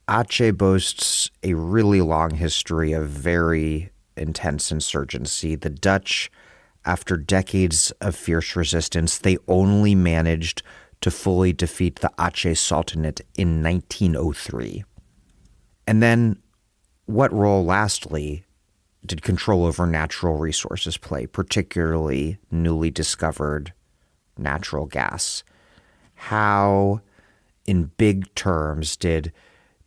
Aceh boasts a really long history of very intense insurgency. The Dutch, after decades of fierce resistance, they only managed to fully defeat the Aceh Sultanate in 1903. And then what role, lastly, did control over natural resources play, particularly newly discovered natural gas? How, in big terms, did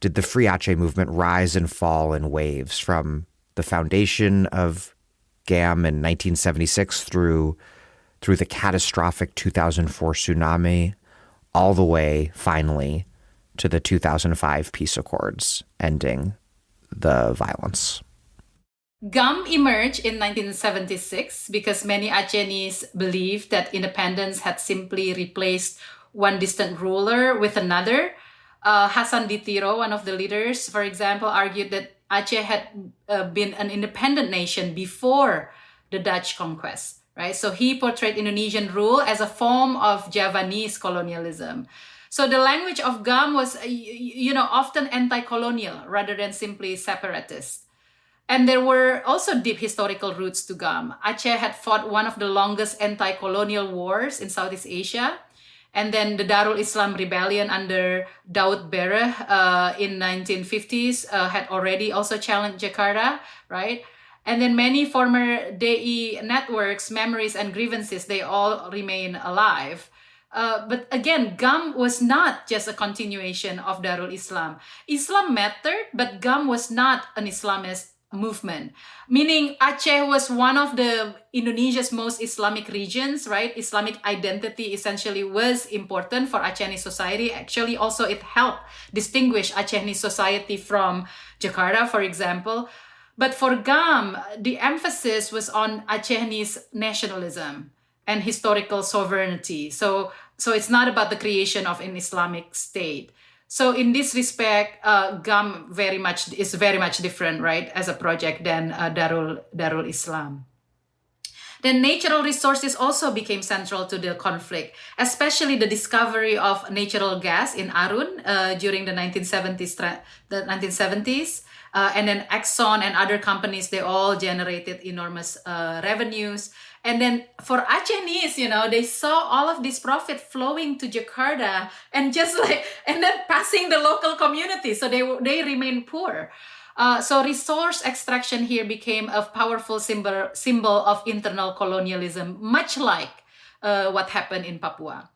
the Free Aceh movement rise and fall in waves from the foundation of GAM in 1976 through the catastrophic 2004 tsunami, all the way, finally, to the 2005 peace accords, ending the violence. GAM emerged in 1976 because many Acehnese believed that independence had simply replaced one distant ruler with another. Hassan Ditiro, one of the leaders, for example, argued that Aceh had been an independent nation before the Dutch conquest, right? So he portrayed Indonesian rule as a form of Javanese colonialism. So the language of GAM was, often anti-colonial rather than simply separatist. And there were also deep historical roots to GAM. Aceh had fought one of the longest anti-colonial wars in Southeast Asia. And then the Darul Islam rebellion under Daud Bereh in 1950s had already also challenged Jakarta, right? And then many former DI networks, memories, and grievances, they all remain alive. But again, GAM was not just a continuation of Darul Islam. Islam mattered, but GAM was not an Islamist movement, meaning Aceh was one of the Indonesia's most Islamic regions, right? Islamic identity essentially was important for Acehnese society. Actually, also it helped distinguish Acehnese society from Jakarta, for example. But for GAM, the emphasis was on Acehnese nationalism and historical sovereignty. So it's not about the creation of an Islamic state. So in this respect, GAM is very much different, right, as a project than Darul Islam. Then natural resources also became central to the conflict, especially the discovery of natural gas in Arun during the 1970s. And then Exxon and other companies, they all generated enormous revenues. And then for Acehnese, they saw all of this profit flowing to Jakarta and and then passing the local community. So they remain poor. So resource extraction here became a powerful symbol of internal colonialism, much like what happened in Papua.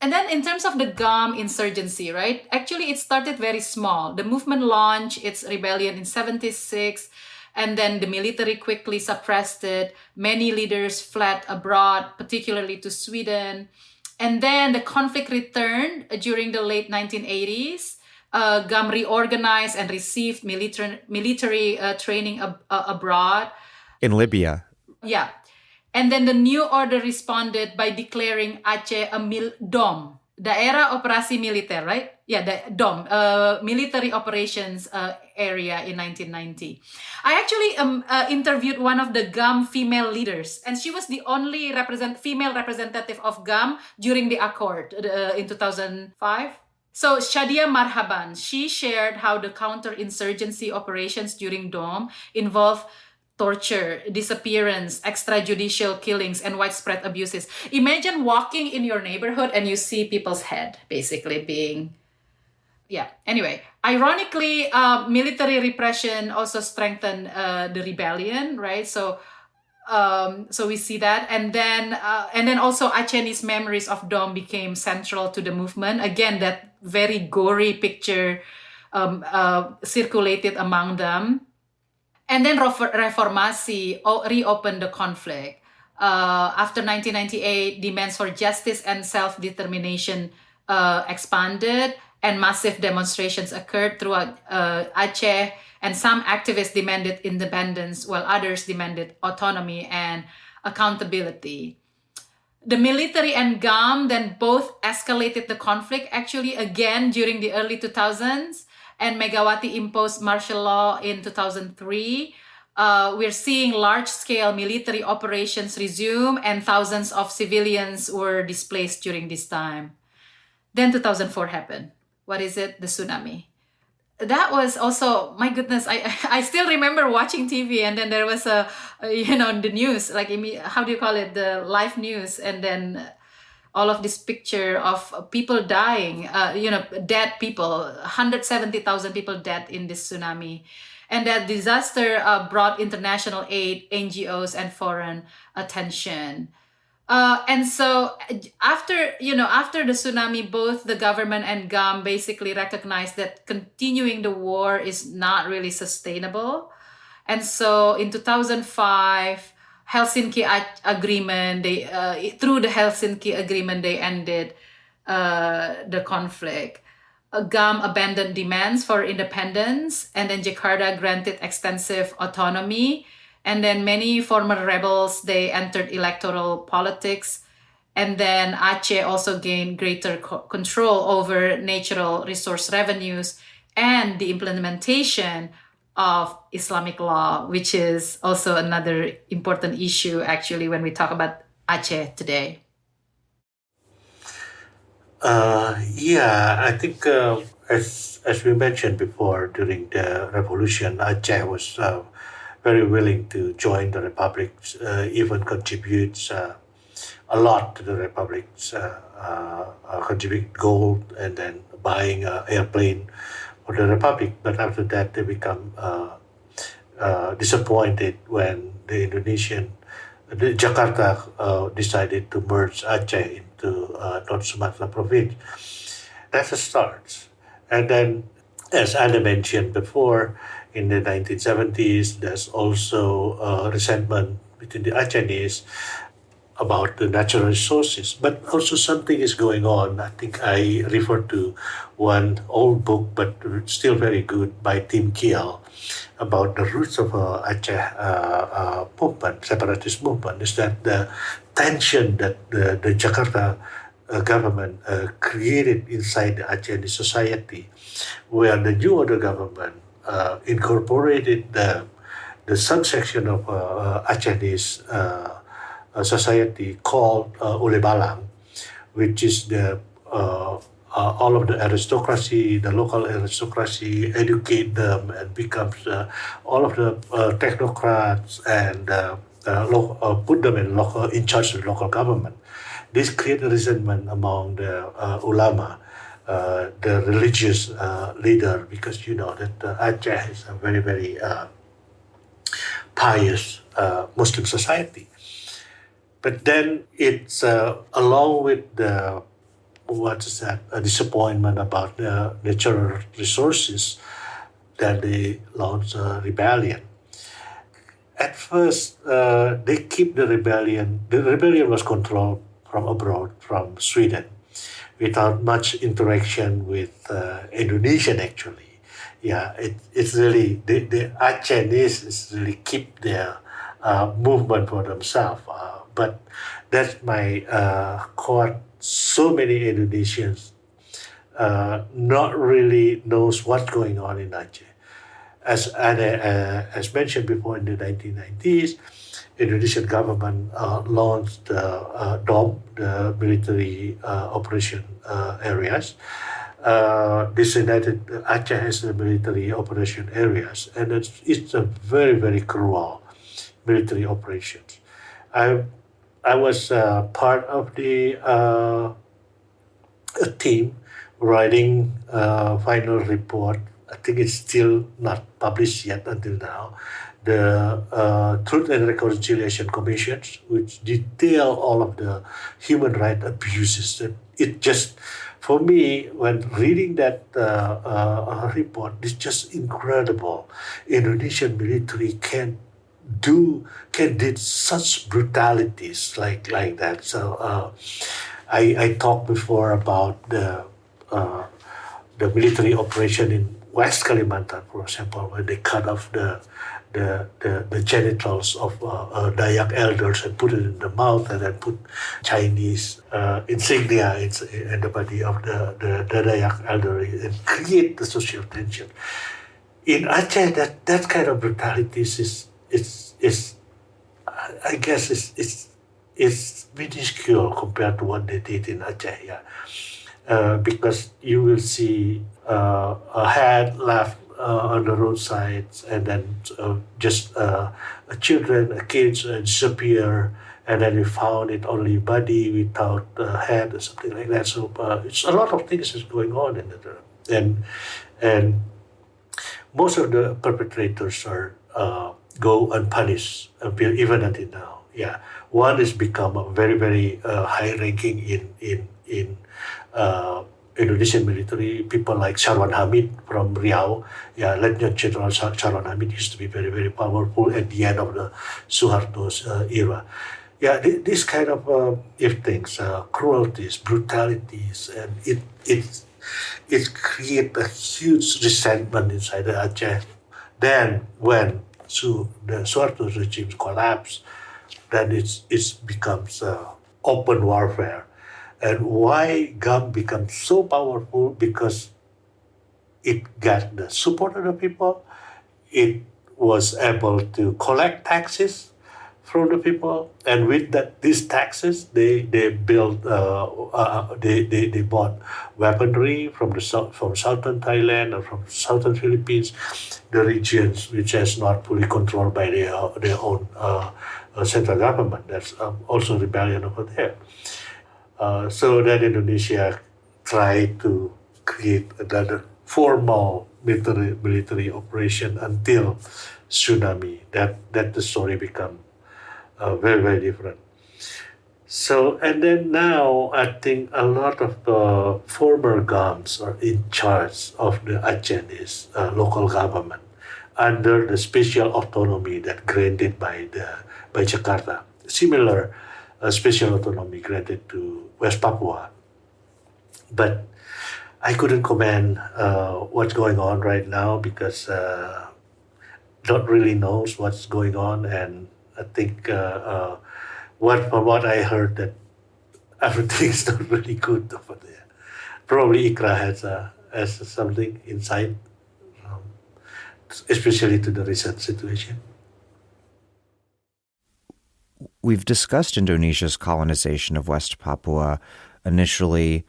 And then in terms of the GAM insurgency, right? Actually, it started very small. The movement launched its rebellion in 1976. And then the military quickly suppressed it. Many leaders fled abroad, particularly to Sweden. And then the conflict returned during the late 1980s. GAM reorganized and received military training abroad. In Libya. Yeah. And then the new order responded by declaring Aceh a DOM, Daerah Operasi Militer, right? Yeah, the DOM, military operations area in 1990. I actually interviewed one of the GAM female leaders, and she was the only female representative of GAM during the accord in 2005. So Shadia Marhaban, she shared how the counterinsurgency operations during DOM involved torture, disappearance, extrajudicial killings, and widespread abuses. Imagine walking in your neighborhood and you see people's head basically being... Yeah, anyway, ironically, military repression also strengthened the rebellion, right? So we see that. And then also Acehnese memories of DOM became central to the movement. Again, that very gory picture circulated among them. And then Reformasi reopened the conflict. After 1998, demands for justice and self-determination expanded, and massive demonstrations occurred throughout Aceh, and some activists demanded independence, while others demanded autonomy and accountability. The military and GAM then both escalated the conflict, actually, again during the early 2000s. And Megawati imposed martial law in 2003. We're seeing large-scale military operations resume, and thousands of civilians were displaced during this time. Then 2004 happened. What is it? The tsunami. That was also, my goodness, I still remember watching TV, and then there was the news, like, how do you call it? The live news, and then all of this picture of people dying, dead people, 170,000 people dead in this tsunami. And that disaster brought international aid, NGOs, and foreign attention. And so after the tsunami, both the government and GAM basically recognized that continuing the war is not really sustainable. And so in 2005, Agreement, through the Helsinki Agreement, they ended the conflict. GAM abandoned demands for independence, and then Jakarta granted extensive autonomy. And then many former rebels, they entered electoral politics. And then Aceh also gained greater control over natural resource revenues and the implementation of Islamic law, which is also another important issue actually when we talk about Aceh today. I think as we mentioned before, during the revolution, Aceh was very willing to join the republic, even contributes a lot to the republic's contribute gold and then buying an airplane for the republic. But after that, they become disappointed when the Jakarta decided to merge Aceh into North Sumatra province. That's a start. And then, as Anna mentioned before, in the 1970s, there's also resentment between the Acehnese about the natural resources, but also something is going on. I think I refer to one old book, but still very good, by Tim Kiel, about the roots of Aceh movement, separatist movement, is that the tension that the Jakarta government created inside the Aceh society, where the new order government incorporated the subsection of Acehnese society called Ule Balang, which is the all of the aristocracy, the local aristocracy, educate them and becomes all of the technocrats and put them in charge of the local government. This created resentment among the ulama, the religious leader, because you know that Aceh is a very, very pious Muslim society. But then it's along with the a disappointment about the natural resources that they launched a rebellion. At first, they keep the rebellion. The rebellion was controlled from abroad, from Sweden, without much interaction with Indonesian. Actually, it's really the Acehnese really keep their movement for themselves. But that's my caught so many Indonesians not really knows what's going on in Aceh. As mentioned before, in the 1990s, Indonesian government launched DOM, the military operation areas, designated Aceh as the military operation areas, and it's a very, very cruel military operations. I was part of the a team writing final report. I think it's still not published yet until now. The Truth and Reconciliation Commissions, which detail all of the human rights abuses. It just, for me, when reading that report, it's just incredible. Indonesian military can did such brutalities like that. So I talked before about the military operation in West Kalimantan, for example, where they cut off the genitals of Dayak elders and put it in the mouth, and then put Chinese insignia in the body of the Dayak elder and create the social tension. In Aceh, that kind of brutalities is I guess it's minuscule compared to what they did in Aceh. Because you will see a head left on the roadsides, and then just kids disappear, and then you found it only body without head or something like that. So it's a lot of things is going on in it, and most of the perpetrators are go unpunished even until now. One has become a very, very high ranking in Indonesian military, people like Sarwan Hamid from Riau. Yeah, Lieutenant General Sarwan Hamid used to be very, very powerful at the end of the Suharto's era. Yeah, this kind of if things, cruelties, brutalities, and it creates a huge resentment inside the Aceh. Then when the Suharto regime collapsed, then it becomes open warfare. And why GAM becomes so powerful? Because it got the support of the people. It was able to collect taxes from the people, and with these taxes, they built they bought weaponry from southern Thailand or from southern Philippines, the regions which is not fully controlled by their own central government. That's also rebellion over there. So then Indonesia tried to create another formal military operation until tsunami. That the story become very, very different. So, and then now I think a lot of the former GAMs are in charge of the Acehese local government under the special autonomy that granted by Jakarta. Similar special autonomy granted to West Papua. But I couldn't comment what's going on right now because don't really knows what's going on, and I think from what I heard that everything is not really good over there. Probably Ikra has something insight, especially to the recent situation. We've discussed Indonesia's colonization of West Papua, initially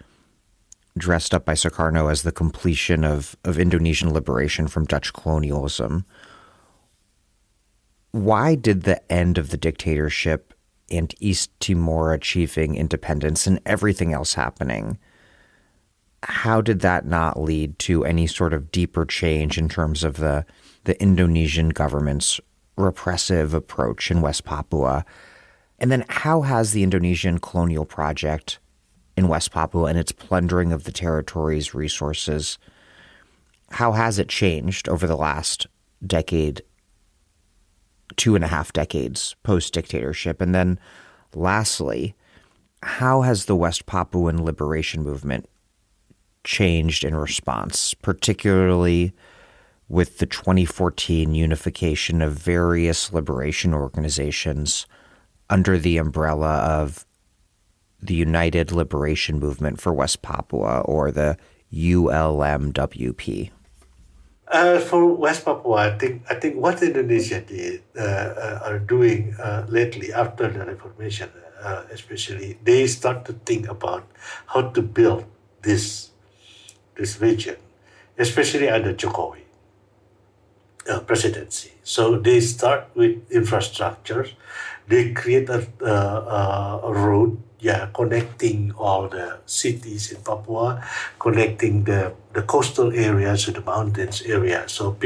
dressed up by Sukarno as the completion of Indonesian liberation from Dutch colonialism. Why did the end of the dictatorship and East Timor achieving independence and everything else happening, how did that not lead to any sort of deeper change in terms of the Indonesian government's repressive approach in West Papua? And then how has the Indonesian colonial project in West Papua and its plundering of the territory's resources, how has it changed over the last decade, 2.5 decades post-dictatorship? And then lastly, how has the West Papuan liberation movement changed in response, particularly with the 2014 unification of various liberation organizations under the umbrella of the United Liberation Movement for West Papua, or the ULMWP? For West Papua, I think what Indonesia did are doing lately after the Reformation, especially, they start to think about how to build this region, especially under Jokowi presidency. So they start with infrastructures. They create a road, connecting all the cities in Papua, connecting the coastal areas to the mountains area. So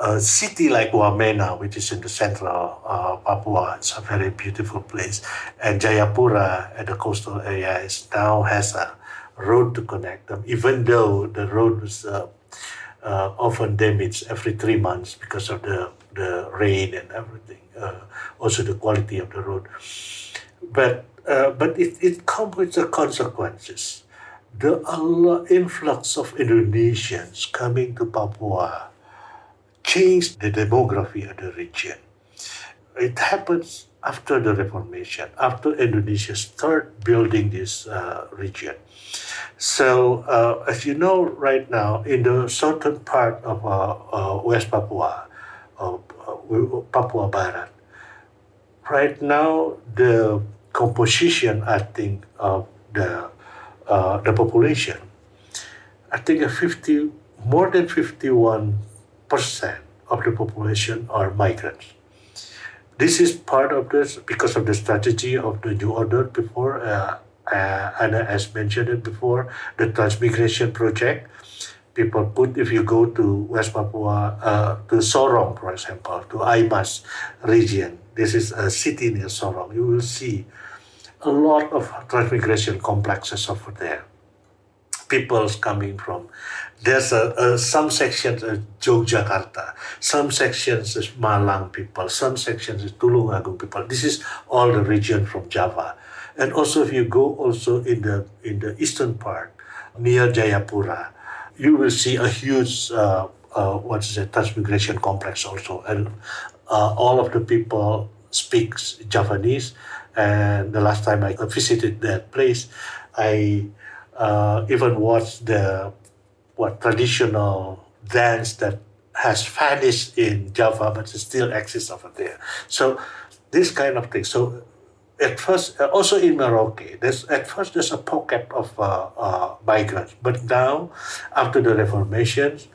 a city like Wamena, which is in the central Papua, it's a very beautiful place. And Jayapura at the coastal area now has a road to connect them, even though the road was often damaged every 3 months because of the rain and everything. Also the quality of the road. But it comes with the consequences. The influx of Indonesians coming to Papua changed the demography of the region. It happens after the Reformation, after Indonesia started building this region. So, as you know, right now, in the southern part of West Papua, Papua Barat, right now the composition, I think, of the population, I think more than 51% of the population are migrants. This is part of this because of the strategy of the New Order before, Anna has mentioned it before, the transmigration project. People if you go to West Papua, to Sorong, for example, to Aimas region, this is a city near Sorong, you will see a lot of transmigration complexes over there. peoples coming from. There's some sections of Yogyakarta, some sections is Malang people, some sections is Tulungagung people. This is all the region from Java. And also if you go also in the eastern part, near Jayapura, you will see a huge transmigration complex also. And all of the people speaks Javanese. And the last time I visited that place, I even watched the traditional dance that has vanished in Java, but it still exists over there. So this kind of thing. So at first, also in Morocco, there's a pocket of migrants, but now after the reformations,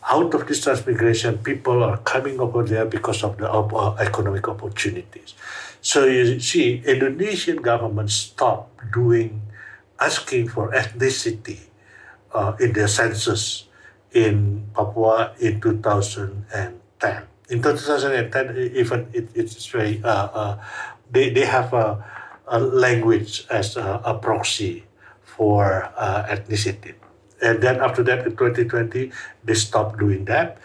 out of this transmigration, people are coming over there because of the economic opportunities. So you see, Indonesian government stopped asking for ethnicity in their census in Papua in 2010. In 2010, even it's very, they have a language as a proxy for ethnicity. And then after that, in 2020, they stopped doing that.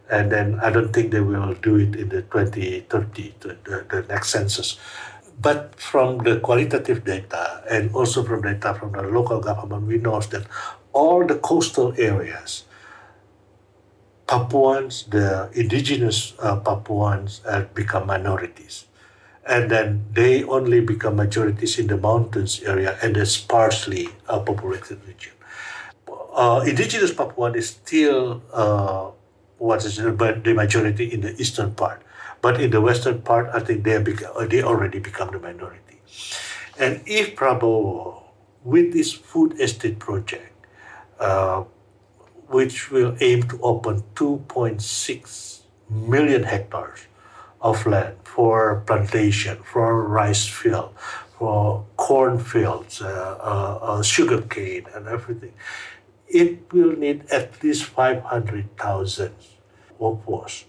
And then I don't think they will do it in the 2030, the next census. But from the qualitative data and also from data from the local government, we know that all the coastal areas, Papuans, the indigenous Papuans become minorities. And then they only become majorities in the mountains area and the sparsely populated region. Indigenous Papuan is still the majority in the eastern part. But in the western part, I think they already become the minority. And if Prabowo, with this food estate project, which will aim to open 2.6 million hectares of land for plantation, for rice field, for corn fields, sugar cane, and everything, it will need at least 500,000 workforce.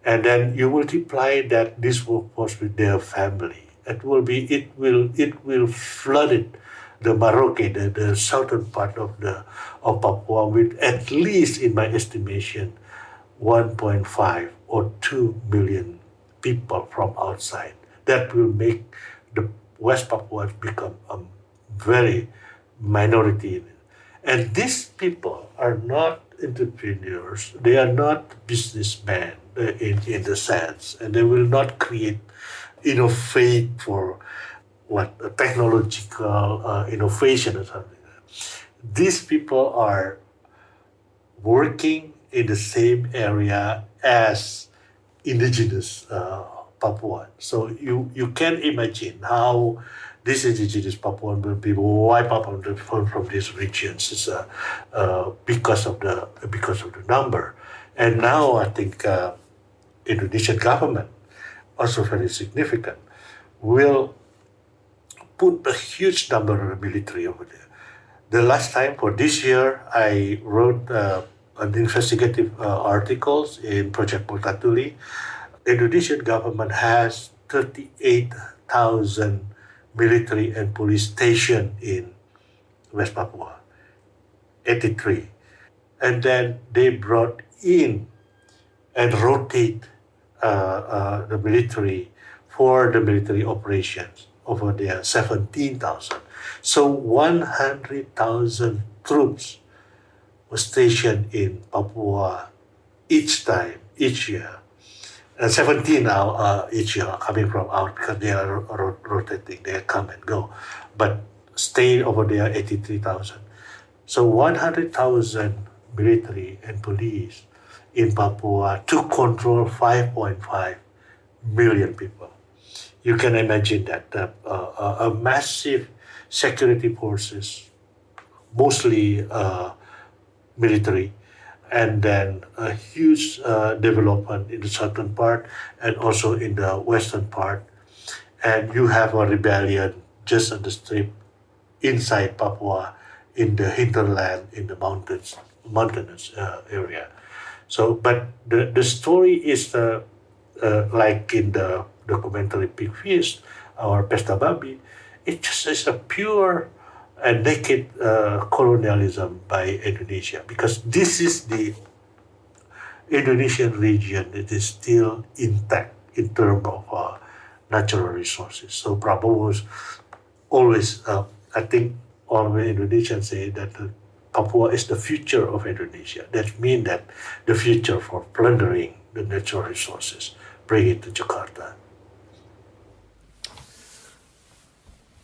And then you multiply this workforce with their family. It will flood the Maroke, the southern part of Papua, with at least, in my estimation, 1.5 or 2 million people from outside. That will make the West Papuans become a very minority. And these people are not entrepreneurs. They are not businessmen in the sense, and they will not innovate for technological innovation or something. These people are working in the same area as indigenous Papuan. So you can imagine how these indigenous Papuan will be wiped out from these regions. It's because of the number. And now I think Indonesian government, also very significant, will put a huge number of military over there. The last time for this year, I wrote an investigative articles in Project Multatuli. Indonesian government has 38,000 military and police stationed in West Papua, 83. And then they brought in and rotate the military for the military operations over there, 17,000. So 100,000 troops were stationed in Papua each year. And 17 now each year coming from out because they are rotating, they come and go. But stay over there, 83,000. So 100,000 military and police in Papua to control 5.5 million people. You can imagine that a massive security forces, mostly military, and then a huge development in the southern part and also in the western part. And you have a rebellion just on the strip inside Papua, in the hinterland, in the mountainous area. So, but the story is like in the documentary Pig Feast or Pesta Babi. It just is a pure and naked colonialism by Indonesia, because this is the Indonesian region that is still intact in terms of natural resources. So Prabowo was always, I think all of the Indonesians say that Papua is the future of Indonesia. That means that the future for plundering the natural resources, bring it to Jakarta.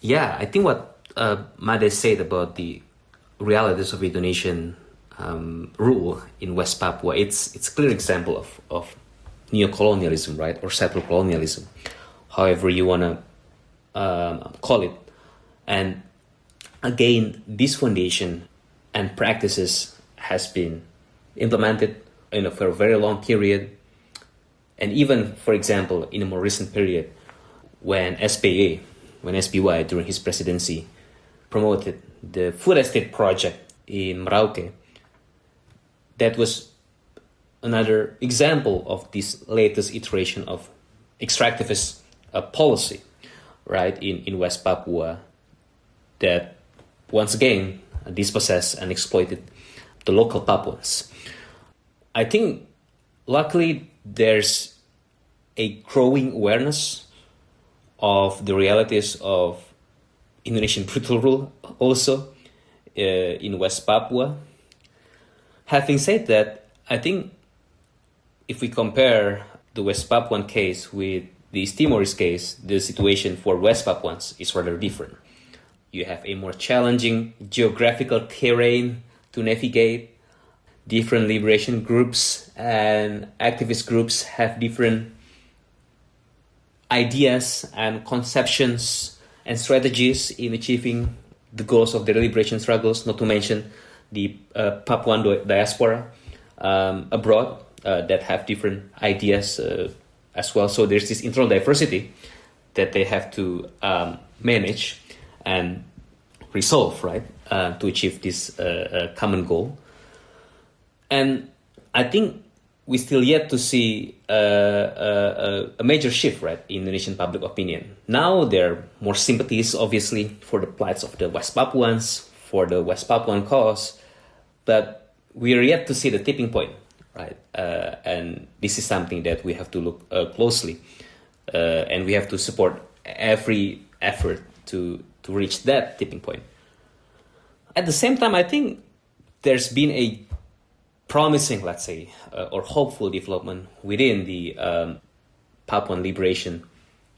Yeah, I think what Made said about the realities of Indonesian rule in West Papua, it's a clear example of neocolonialism, right, or settler colonialism, however you want to call it. And again, this foundation and practices has been implemented for a very long period, and even, for example, in a more recent period, when SBY during his presidency promoted the food estate project in Merauke. That was another example of this latest iteration of extractivist policy, right, in West Papua, that once again dispossessed and exploited the local Papuans. I think luckily there's a growing awareness of the realities of Indonesian brutal rule also in West Papua. Having said that, I think if we compare the West Papuan case with the East Timorese case, the situation for West Papuans is rather different. You have a more challenging geographical terrain to navigate. Different liberation groups and activist groups have different ideas and conceptions and strategies in achieving the goals of their liberation struggles, not to mention the Papuan diaspora abroad that have different ideas as well. So there's this internal diversity that they have to manage and resolve, right, to achieve this common goal. And I think we still yet to see a major shift, right, in Indonesian public opinion. Now there are more sympathies, obviously, for the plights of the West Papuans, for the West Papuan cause, but we are yet to see the tipping point, right? And this is something that we have to look closely, and we have to support every effort to reach that tipping point. At the same time, I think there's been a promising, let's say, or hopeful development within the Papuan liberation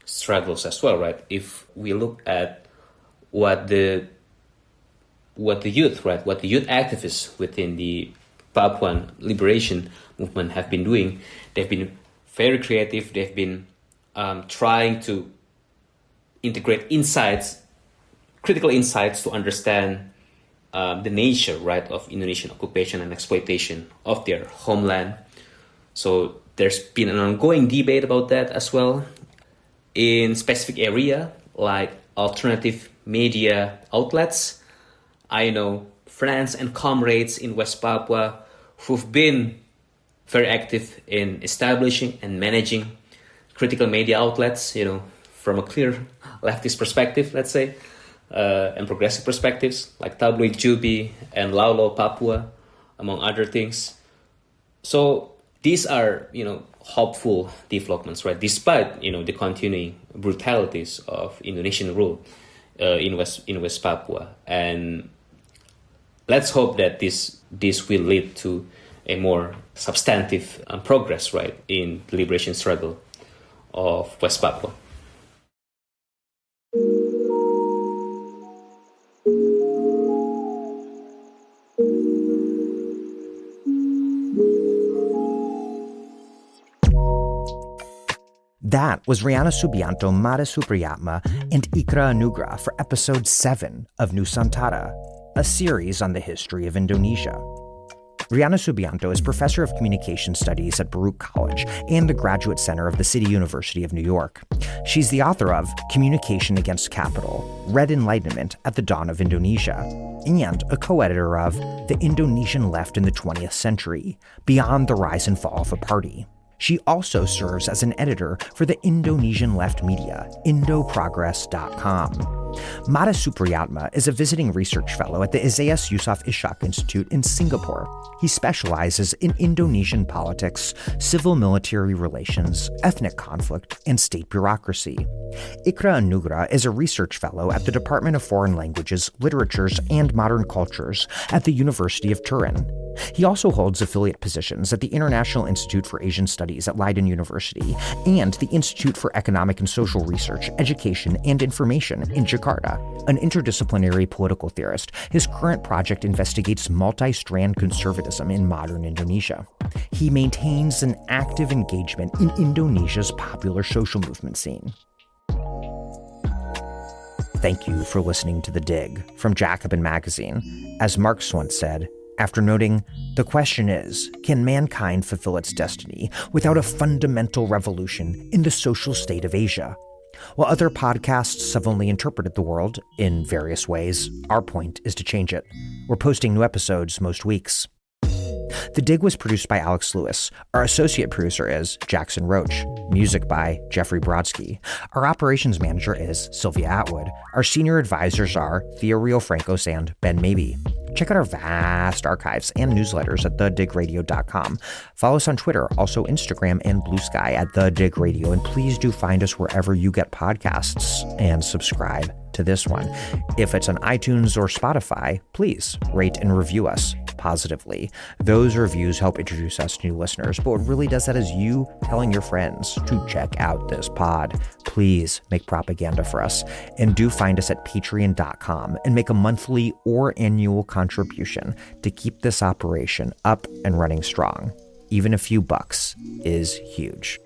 struggles as well, right? If we look at what the youth activists within the Papuan liberation movement have been doing, they've been very creative. They've been trying to integrate critical insights to understand the nature, right, of Indonesian occupation and exploitation of their homeland. So there's been an ongoing debate about that as well in specific area like alternative media outlets. I know friends and comrades in West Papua who've been very active in establishing and managing critical media outlets, from a clear leftist perspective, let's say, and progressive perspectives like Tabloid Jubi and Laulo Papua, among other things. So these are, hopeful developments, right? Despite, the continuing brutalities of Indonesian rule in West Papua. And let's hope that this will lead to a more substantive progress, right, in the liberation struggle of West Papua. That was Rihanna Subianto, Mada Supriyatma, and Ikra Anugrah for episode 7 of Nusantara, a series on the history of Indonesia. Rihanna Subianto is professor of communication studies at Baruch College and the Graduate Center of the City University of New York. She's the author of Communication Against Capital, Red Enlightenment at the Dawn of Indonesia, and a co-editor of The Indonesian Left in the 20th Century, Beyond the Rise and Fall of a Party. She also serves as an editor for the Indonesian left media, Indoprogress.com. Mada Supriyatma is a visiting research fellow at the Isaias Yusof Ishak Institute in Singapore. He specializes in Indonesian politics, civil-military relations, ethnic conflict, and state bureaucracy. Ikra Anugrah is a research fellow at the Department of Foreign Languages, Literatures, and Modern Cultures at the University of Turin. He also holds affiliate positions at the International Institute for Asian Studies at Leiden University and the Institute for Economic and Social Research, Education, and Information in Jakarta. An interdisciplinary political theorist, his current project investigates multi-strand conservatism in modern Indonesia. He maintains an active engagement in Indonesia's popular social movement scene. Thank you for listening to The Dig from Jacobin Magazine. As Marx once said, after noting, the question is, can mankind fulfill its destiny without a fundamental revolution in the social state of Asia? While other podcasts have only interpreted the world in various ways, our point is to change it. We're posting new episodes most weeks. The Dig was produced by Alex Lewis. Our associate producer is Jackson Roach. Music by Jeffrey Brodsky. Our operations manager is Sylvia Atwood. Our senior advisors are Thea Riofrancos and Ben Mabey. Check out our vast archives and newsletters at thedigradio.com. Follow us on Twitter, also Instagram and Blue Sky at The Dig Radio. And please do find us wherever you get podcasts and subscribe to this one. If it's on iTunes or Spotify, please rate and review us positively. Those reviews help introduce us to new listeners, but what really does that is you telling your friends to check out this pod. Please make propaganda for us, and do find us at patreon.com and make a monthly or annual contribution to keep this operation up and running strong. Even a few bucks is huge.